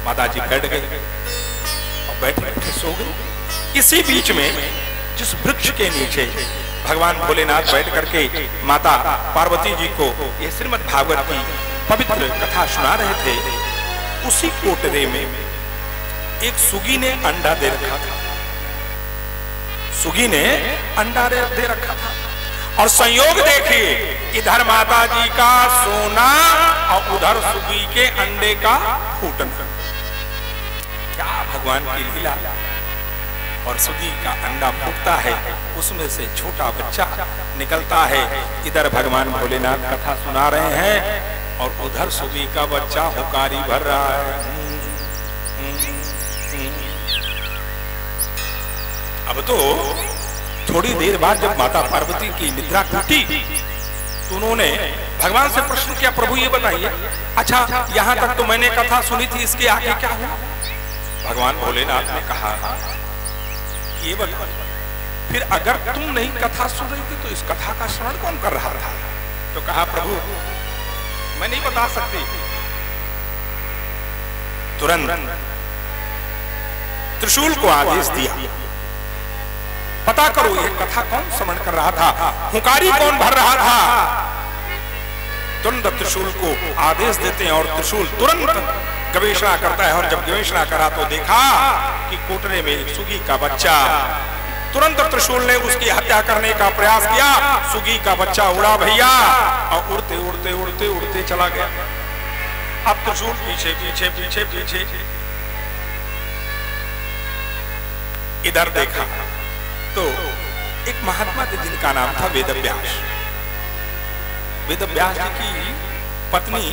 माता जी बैठ गई और बैठे बैठे सो गई। इसी बीच में जिस वृक्ष के नीचे भगवान भोलेनाथ बैठ करके माता पार्वती जी को ये श्रीमद् भागवत की पवित्र कथा सुना रहे थे, उसी कोटरे में एक सुगी ने अंडा दे रखा था। सुगी ने अंडा दे रखा था और संयोग देखिए, इधर माता जी का सोना और उधर सुगी के अंडे का फूटन। क्या भगवान की लीला। और सुगी का अंडा फूटता है, उसमें से छोटा बच्चा निकलता है। इधर भगवान भोलेनाथ कथा सुना रहे हैं और उधर सुगी का बच्चा हुकारी भर रहा है। अब तो थोड़ी देर बाद जब माता पार्वती की निद्रा टूटी तो उन्होंने भगवान से प्रश्न किया, प्रभु ये बताइए, अच्छा यहाँ तक तो मैंने कथा सुनी थी, इसके आगे क्या हुआ? भगवान भोलेनाथ ने कहा, केवल फिर अगर तुम नहीं कथा सुन रही थी तो इस कथा का श्रवण कौन कर रहा था? तो कहा, प्रभु मैं नहीं बता सकती। तुरंत त्रिशूल को आदेश दिया, पता करो ये कथा कौन श्रवण कर रहा था, हुंकारी कौन भर रहा था। तुरंत त्रिशूल को आदेश देते हैं और त्रिशूल तुरंत गवेषणा करता है। और जब गवेषणा करा तो देखा कि कोटरे में एक सुगी का बच्चा। तुरंत त्रिशूल ने उसकी हत्या करने का प्रयास किया। सुगी का बच्चा उड़ा भैया और उड़ते उड़ते उड़ते उड़ते चला गया। अब त्रिशूल पीछे पीछे पीछे पीछे इधर देखा तो एक महात्मा थे जिनका नाम था वेदव्यास। वेदव्यास जी की पत्नी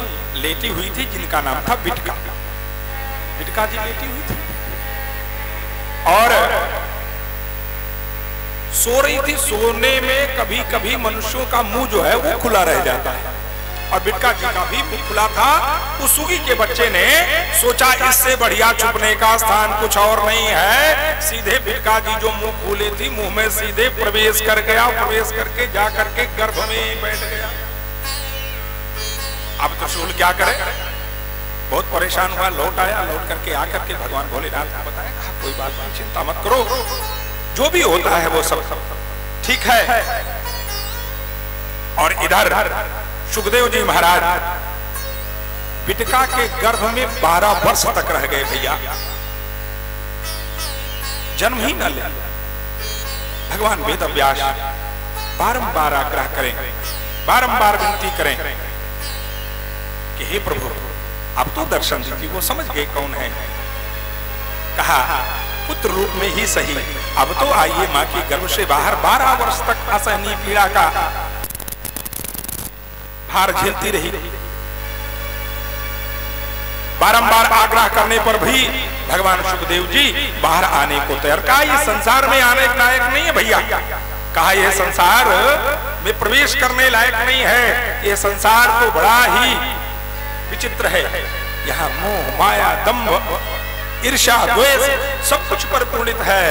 लेटी हुई थी जिनका नाम था बिटका। बिटका जी लेटी हुई थी और सो रही थी। सोने में कभी कभी मनुष्यों का मुंह जो है वो खुला रह जाता है और बिटका जी का भी मुंह खुला था। उस सुगी के बच्चे ने सोचा इससे बढ़िया छुपने का स्थान कुछ और नहीं है। सीधे बिटका जी जो मुंह खोले थी मुंह में सीधे प्रवेश कर गया। प्रवेश करके जा करके गर्भ में बैठ गया। अब त्रिशूल क्या करे, बहुत परेशान हुआ, लौट आया। लौट करके आकर के भगवान भोलेनाथ को बताया, कहा कोई बात नहीं, चिंता मत करो, जो भी होता है वो सब ठीक है। और इधर सुखदेव जी महाराज बिटका के गर्भ में 12 वर्ष तक रह गए भैया, जन्म ही न ले। भगवान वेदव्यास बारंबार आग्रह करें, बारंबार विनती करें कि हे प्रभु अब तो दर्शन दीजिए। वो समझ गए कौन है। कहा पुत्र रूप में ही सही, अब तो आइए मां की गर्भ से बाहर। 12 वर्ष तक असहनीय पीड़ा का भार झेलती रही। बारंबार आग्रह करने पर भी भगवान सुखदेव जी बाहर आने को तैयार। कहा ये संसार में आने लायक नहीं है भैया। कहा यह संसार में प्रवेश करने लायक नहीं है। यह संसार तो बड़ा ही विचित्र है। यहाँ मोह माया दंभ ईर्ष्या द्वेष सब कुछ परिपूर्णित है।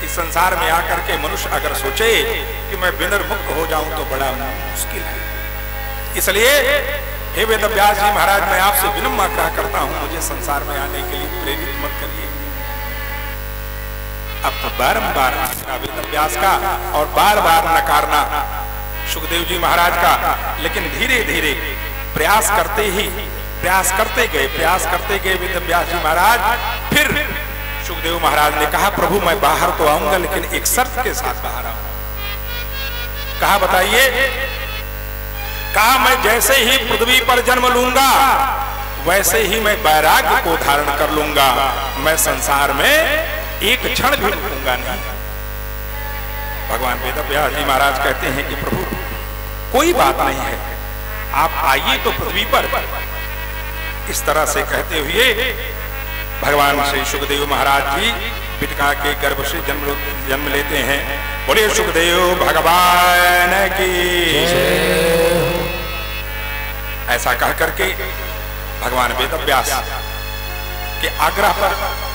इस संसार में आकर के मनुष्य अगर सोचे कि मैं विनर्मुक्त हो जाऊं तो बड़ा मुश्किल है। इसलिए हे वेदव्यास जी महाराज, मैं आपसे विनम्र आग्रह करता हूं, मुझे संसार में आने के लिए प्रेरित मत करिए। अब तो बारंबार वेदव्यास का और बार बार नकारना सुखदेव जी महाराज का, लेकिन धीरे धीरे प्रयास करते गए वेदव्यास जी महाराज। फिर सुखदेव महाराज ने कहा, प्रभु मैं बाहर तो आऊंगा लेकिन एक शर्त के साथ बाहर आऊंगा। कहा बताइए। कहा मैं जैसे ही पृथ्वी पर जन्म लूंगा वैसे ही मैं वैराग्य को धारण कर लूंगा। मैं संसार में एक क्षण भी रुकूंगा नहीं। भगवान वेदव्यास जी महाराज कहते हैं कि प्रभु कोई बात नहीं है, आप आइए तो पृथ्वी पर। इस तरह से कहते हुए भगवान श्री सुखदेव महाराज जी बिटका के गर्भ से जन्म लेते हैं। बोले सुखदेव भगवान की। ऐसा कह करके भगवान वेदव्यास के आग्रह पर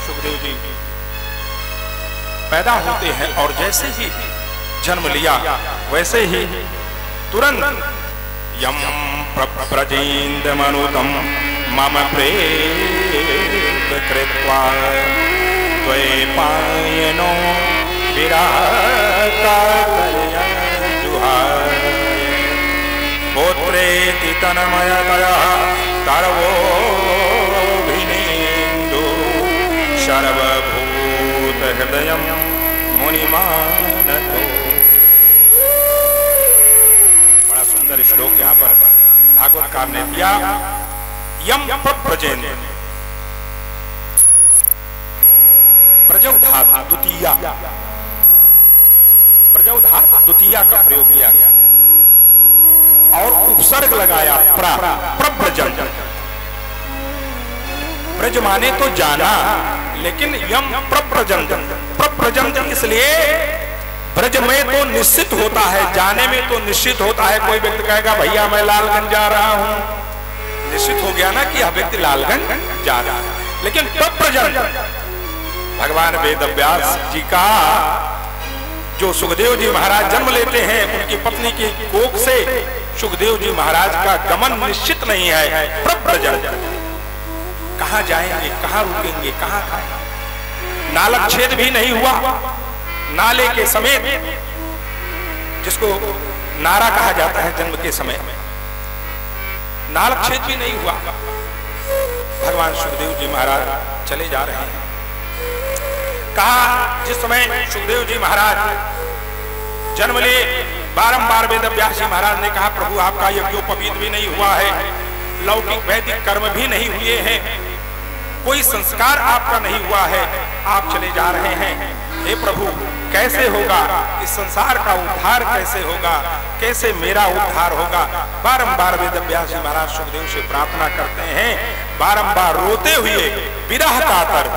सुखदेव जी पैदा होते हैं और जैसे ही जन्म लिया वैसे ही तुरंत यम प्रजेन्द्र मनुतम मम प्रेत कृत्वा द्वैपायनो विराता जुहाय पुत्रेति तन्मयतयः सर्वोऽभिनेन्दु सर्वभूत हृदयं मुनिमानतो। सुंदर श्लोक यहाँ पर भागवतकार ने दिया। यम प्रजेन प्रजौधात द्वितीया, प्रजौधात द्वितीया का प्रयोग किया गया और उपसर्ग लगाया प्रव्रजन। ब्रज माने तो जाना, लेकिन यम प्रव्रजन, प्रव्रजन इसलिए ब्रज में तो निश्चित होता है, जाने में तो निश्चित होता है। कोई व्यक्ति कहेगा भैया मैं लालगंज जा रहा हूं, निश्चित हो गया ना कि यह व्यक्ति लालगंज जा रहा है। लेकिन प्रव्रजन भगवान वेदव्यास जी का जो सुखदेव जी महाराज जन्म लेते हैं, उनकी पत्नी की कोख से सुखदेव जी महाराज का गमन निश्चित नहीं है। प्रव्रजन, कहां जाएंगे, कहां रुकेंगे, कहां खाएंगे। नालक छेद भी नहीं हुआ, नाले के समेत, जिसको नारा कहा जाता है जन्म के समय में, नालक छेद भी नहीं हुआ। भगवान सुखदेव जी महाराज चले जा रहे हैं। कहा जिस समय सुखदेव जी महाराज जन्म ले, बारंबार वेदव्यास जी महाराज ने कहा प्रभु आपका यज्ञोपवीत भी नहीं हुआ है, लौकिक वैदिक कर्म भी नहीं हुए हैं, कोई संस्कार आपका नहीं हुआ है, आप चले जा रहे हैं। हे प्रभु कैसे होगा इस संसार का उद्धार, कैसे होगा, कैसे मेरा उद्धार होगा। बारंबार वेदव्यास जी महाराज सुखदेव से प्रार्थना करते हैं, बारंबार रोते हुए विरह कातर,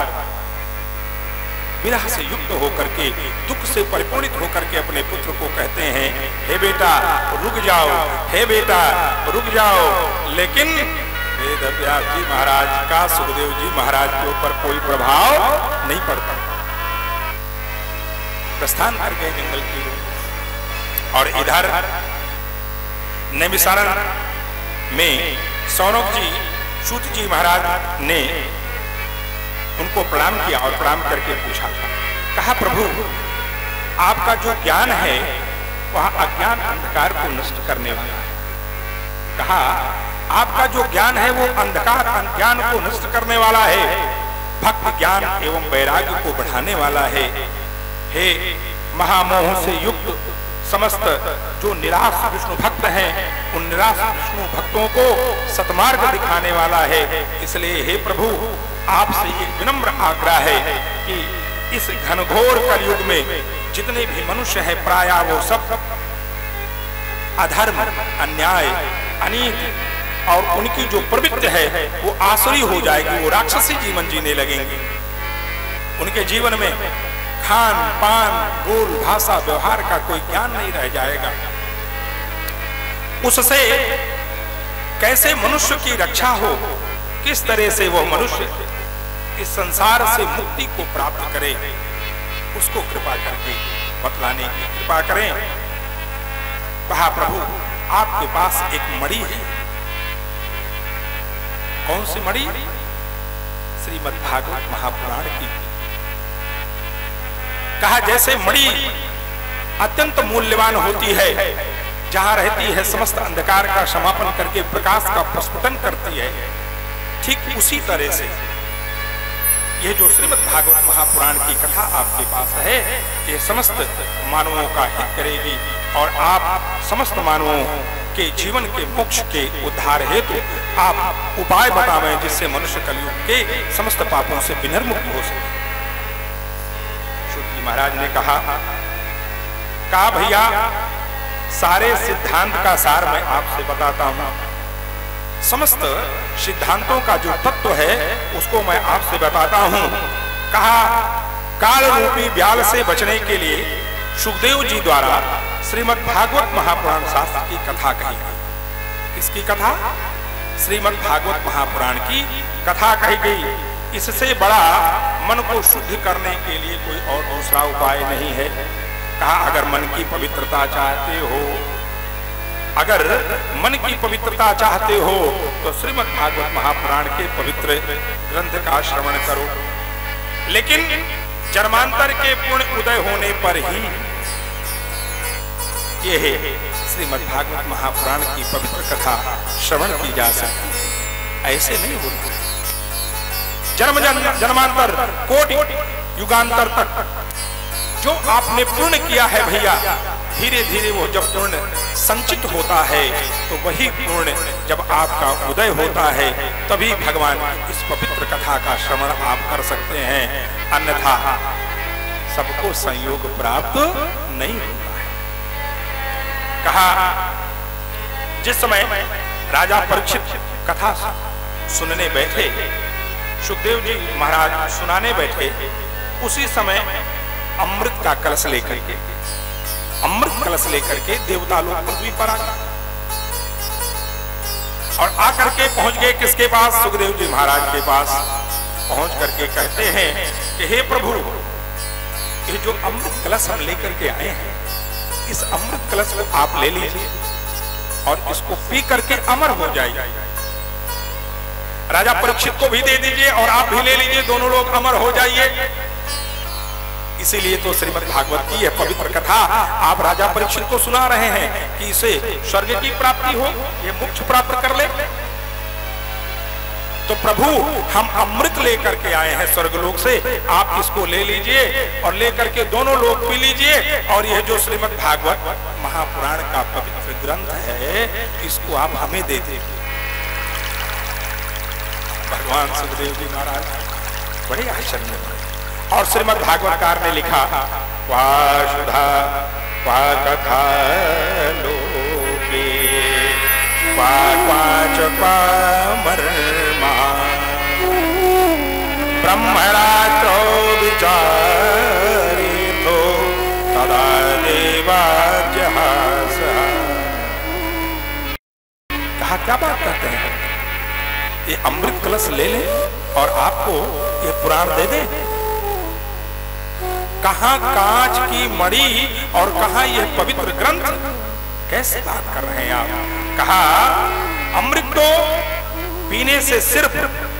विरह से युक्त होकर के, दुख से परिपूर्णित होकर के अपने पुत्र को कहते हैं हे बेटा रुक जाओ, हे बेटा रुक जाओ। लेकिन वेदव्यास जी महाराज का सुखदेव जी महाराज के ऊपर कोई प्रभाव नहीं पड़ता। प्रस्थान कर गए जंगल की ओर। और इधर नैमिषारण्य में सौनक जी सूत जी महाराज ने उनको प्रणाम किया और प्रणाम करके पूछा, कहा प्रभु आपका जो ज्ञान है वह अज्ञान अंधकार को नष्ट करने वाला है। कहा आपका जो ज्ञान है वो अंधकार अज्ञान को नष्ट करने वाला है, भक्त ज्ञान एवं वैराग्य को बढ़ाने वाला है। हे महामोह से युक्त समस्त जो निराश विष्णु भक्त हैं, उन निराश विष्णु भक्तों को सतमार्ग दिखाने वाला है। इसलिए हे प्रभु आपसे एक विनम्र आग्रह है कि इस घनघोर कलयुग में जितने भी मनुष्य हैं प्राय वो सब अधर्म, अन्याय, अनीति और उनकी जो प्रवृत्ति है वो आसुरी हो जाएगी, वो राक्षसी जीवन जीने लगेंगे। उनके जीवन में खान पान बोल भाषा व्यवहार का कोई ज्ञान नहीं रह जाएगा। उससे कैसे मनुष्य की रक्षा हो, किस तरह से वह मनुष्य इस संसार से मुक्ति को प्राप्त करे, उसको कृपा करके बतलाने की कृपा करें। कहा प्रभु आपके पास एक मणि है। कौन सी मणि? श्रीमद् भागवत महापुराण की। कहा जैसे मणि अत्यंत मूल्यवान होती है, जहां रहती है समस्त अंधकार का समापन करके प्रकाश का प्रस्फुटन करती है, ठीक उसी तरह से ये जो श्रीमद् भागवत महापुराण की कथा आपके पास है, ये समस्त मानवों का हित करेगी और आप समस्त मानवों के जीवन के मोक्ष के उद्धार हेतु आप उपाय बतावें, जिससे मनुष्य कलयुग के समस्त पापों से विनिर्मुक्त हो सके। महाराज ने कहा भैया सारे सिद्धांत का सार मैं आपसे बताता हूं, समस्त सिद्धांतों का जो तत्व है उसको मैं आपसे बताता हूं। कहा काल रूपी ब्याल से बचने के लिए सुखदेव जी द्वारा श्रीमद् भागवत महापुराण शास्त्र की कथा कही गई। किसकी कथा? श्रीमद् भागवत महापुराण की कथा कही गई। इससे बड़ा मन को शुद्ध करने के लिए कोई और दूसरा उपाय नहीं है। कहा अगर मन की पवित्रता चाहते हो, अगर मन की पवित्रता चाहते हो तो श्रीमद् भागवत महापुराण के पवित्र ग्रंथ का श्रवण करो। लेकिन जन्मांतर के पुण्य उदय होने पर ही यह श्रीमद् भागवत महापुराण की पवित्र कथा श्रवण की जा सकती है, ऐसे नहीं होता। जन्मांतर कोटि युगांतर तक जो आपने पूर्ण किया है भैया, धीरे धीरे वो जब पूर्ण संचित होता है तो वही पूर्ण जब आपका उदय होता है तभी भगवान की इस पवित्र कथा का श्रवण आप कर सकते हैं, अन्यथा सबको संयोग प्राप्त नहीं होता है। कहा जिस समय राजा परीक्षित कथा सुनने बैठे, सुखदेव जी महाराज सुनाने बैठे, उसी समय अमृत का कलश लेकर के देवता लोग पृथ्वी पर आ गए और आकर के पहुंच गए किसके पास? सुखदेव जी महाराज के पास पहुंच करके कहते हैं कि हे प्रभु, ये जो अमृत कलश हम लेकर के आए हैं, इस अमृत कलश को आप ले लीजिए और इसको पी करके अमर हो जाइए। राजा परीक्षित को भी दे दीजिए और आप भी ले लीजिए, दोनों लोग अमर हो जाइए। इसीलिए तो श्रीमद् भागवत की यह पवित्र कथा आप राजा परीक्षित को सुना रहे हैं कि इसे स्वर्ग की प्राप्ति हो, ये मोक्ष प्राप्त कर ले। तो प्रभु हम अमृत लेकर के आए हैं स्वर्गलोक से, आप इसको ले लीजिए और लेकर के दोनों लोग पी लीजिए, और यह जो श्रीमद् भागवत महापुराण का पवित्र ग्रंथ है इसको आप हमें दे दीजिए। भगवान सुखदेव जी महाराज बड़े आश्चर्य में। और श्रीमद् भागवतकार ने लिखा, वासुधा वाकथा लोके वाच पामर्मा ब्रह्मणा चो विचारितो तदा देवाज्यहास। कहा क्या बात करते हैं, ये अमृत कलश ले ले और आपको ये पुराण दे दे। कहां कांच की मणि और कहां यह पवित्र ग्रंथ, कैसे बात कर रहे हैं आप। कहा अमृत तो पीने से सिर्फ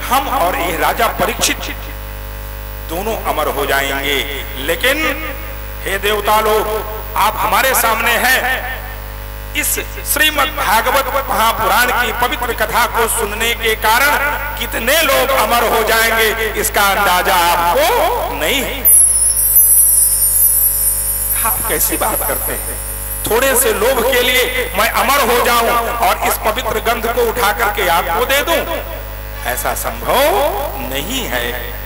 हम और ये राजा परीक्षित दोनों अमर हो जाएंगे, लेकिन हे देवता लोग आप हमारे सामने हैं। इस श्रीमद् भागवत महापुराण की पवित्र कथा को सुनने के कारण कितने लोग अमर हो जाएंगे इसका अंदाजा आपको नहीं है। आप कैसी बात करते हैं, थोड़े से लोभ के लिए मैं अमर हो जाऊं और इस पवित्र ग्रंथ को उठा करके आपको दे दूं, ऐसा संभव नहीं है।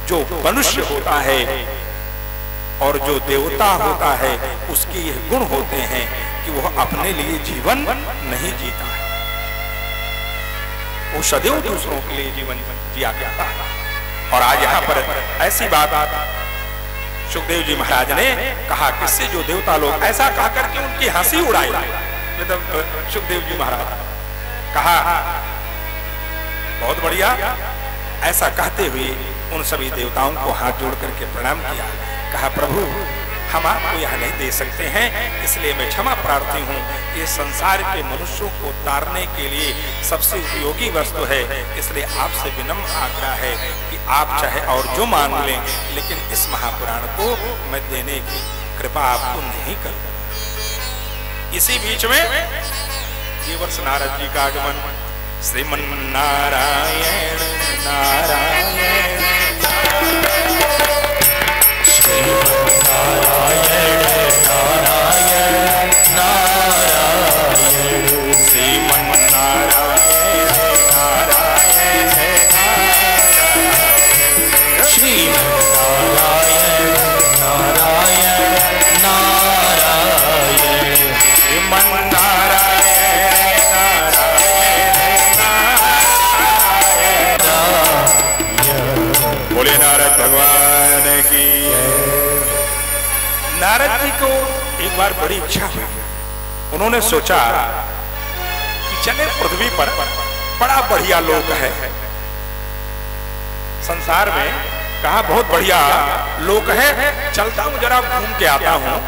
जो मनुष्य होता है और जो देवता होता है उसके ये गुण होते हैं कि वह अपने लिए जीवन नहीं जीता है, वो सदैव दूसरों के लिए जीवन जिया करता है। और आज यहाँ पर ऐसी बात सुखदेव जी महाराज ने कहा, किससे जो देवता लोग ऐसा कहा करके उनकी हंसी उड़ाई। सुखदेव जी महाराज कहा बहुत बढ़िया, ऐसा कहते हुए उन सभी देवताओं को हाथ जोड़ करके प्रणाम किया। कहा प्रभु हम आपको यहाँ नहीं दे सकते हैं, इसलिए मैं क्षमा प्रार्थी हूँ। ये संसार के मनुष्यों को तारने के लिए सबसे उपयोगी वस्तु है, इसलिए आपसे विनम्र आग्रह है कि आप चाहे और जो मांग लें, लेकिन इस महापुराण को मैं देने की कृपा आपको नहीं कर। इसी बीच में ये वर्ष नारद जी का आगमन, श्रीमन्नारायण नारायण नारायण नारायण नारायण श्रीमन्नारायण नारायण नारायण श्रीमन्नारायण नारायण नारायण श्रीमन्नारायण नारायण। बोले नारद भगवान की। नारद जी को एक बार बड़ी इच्छा हुई, उन्होंने सोचा कि चले पृथ्वी पर बड़ा बढ़िया लोक है संसार में, कहा बहुत बढ़िया लोक है, चलता हूं जरा घूम के आता हूं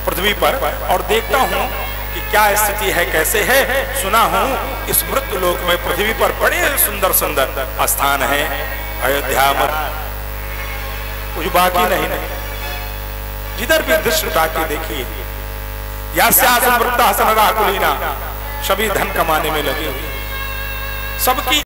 पृथ्वी पर और देखता हूं कि क्या स्थिति है, कैसे है। सुना हूं इस मृत्यु लोक में पृथ्वी पर बड़े सुंदर सुंदर स्थान है, अयोध्या मत कुछ बाकी नहीं, जिधर भी दृश्यता की देखिए, यास्यासमृता सनदा कुलीना, सभी धन कमाने में लगे हुए, सबकी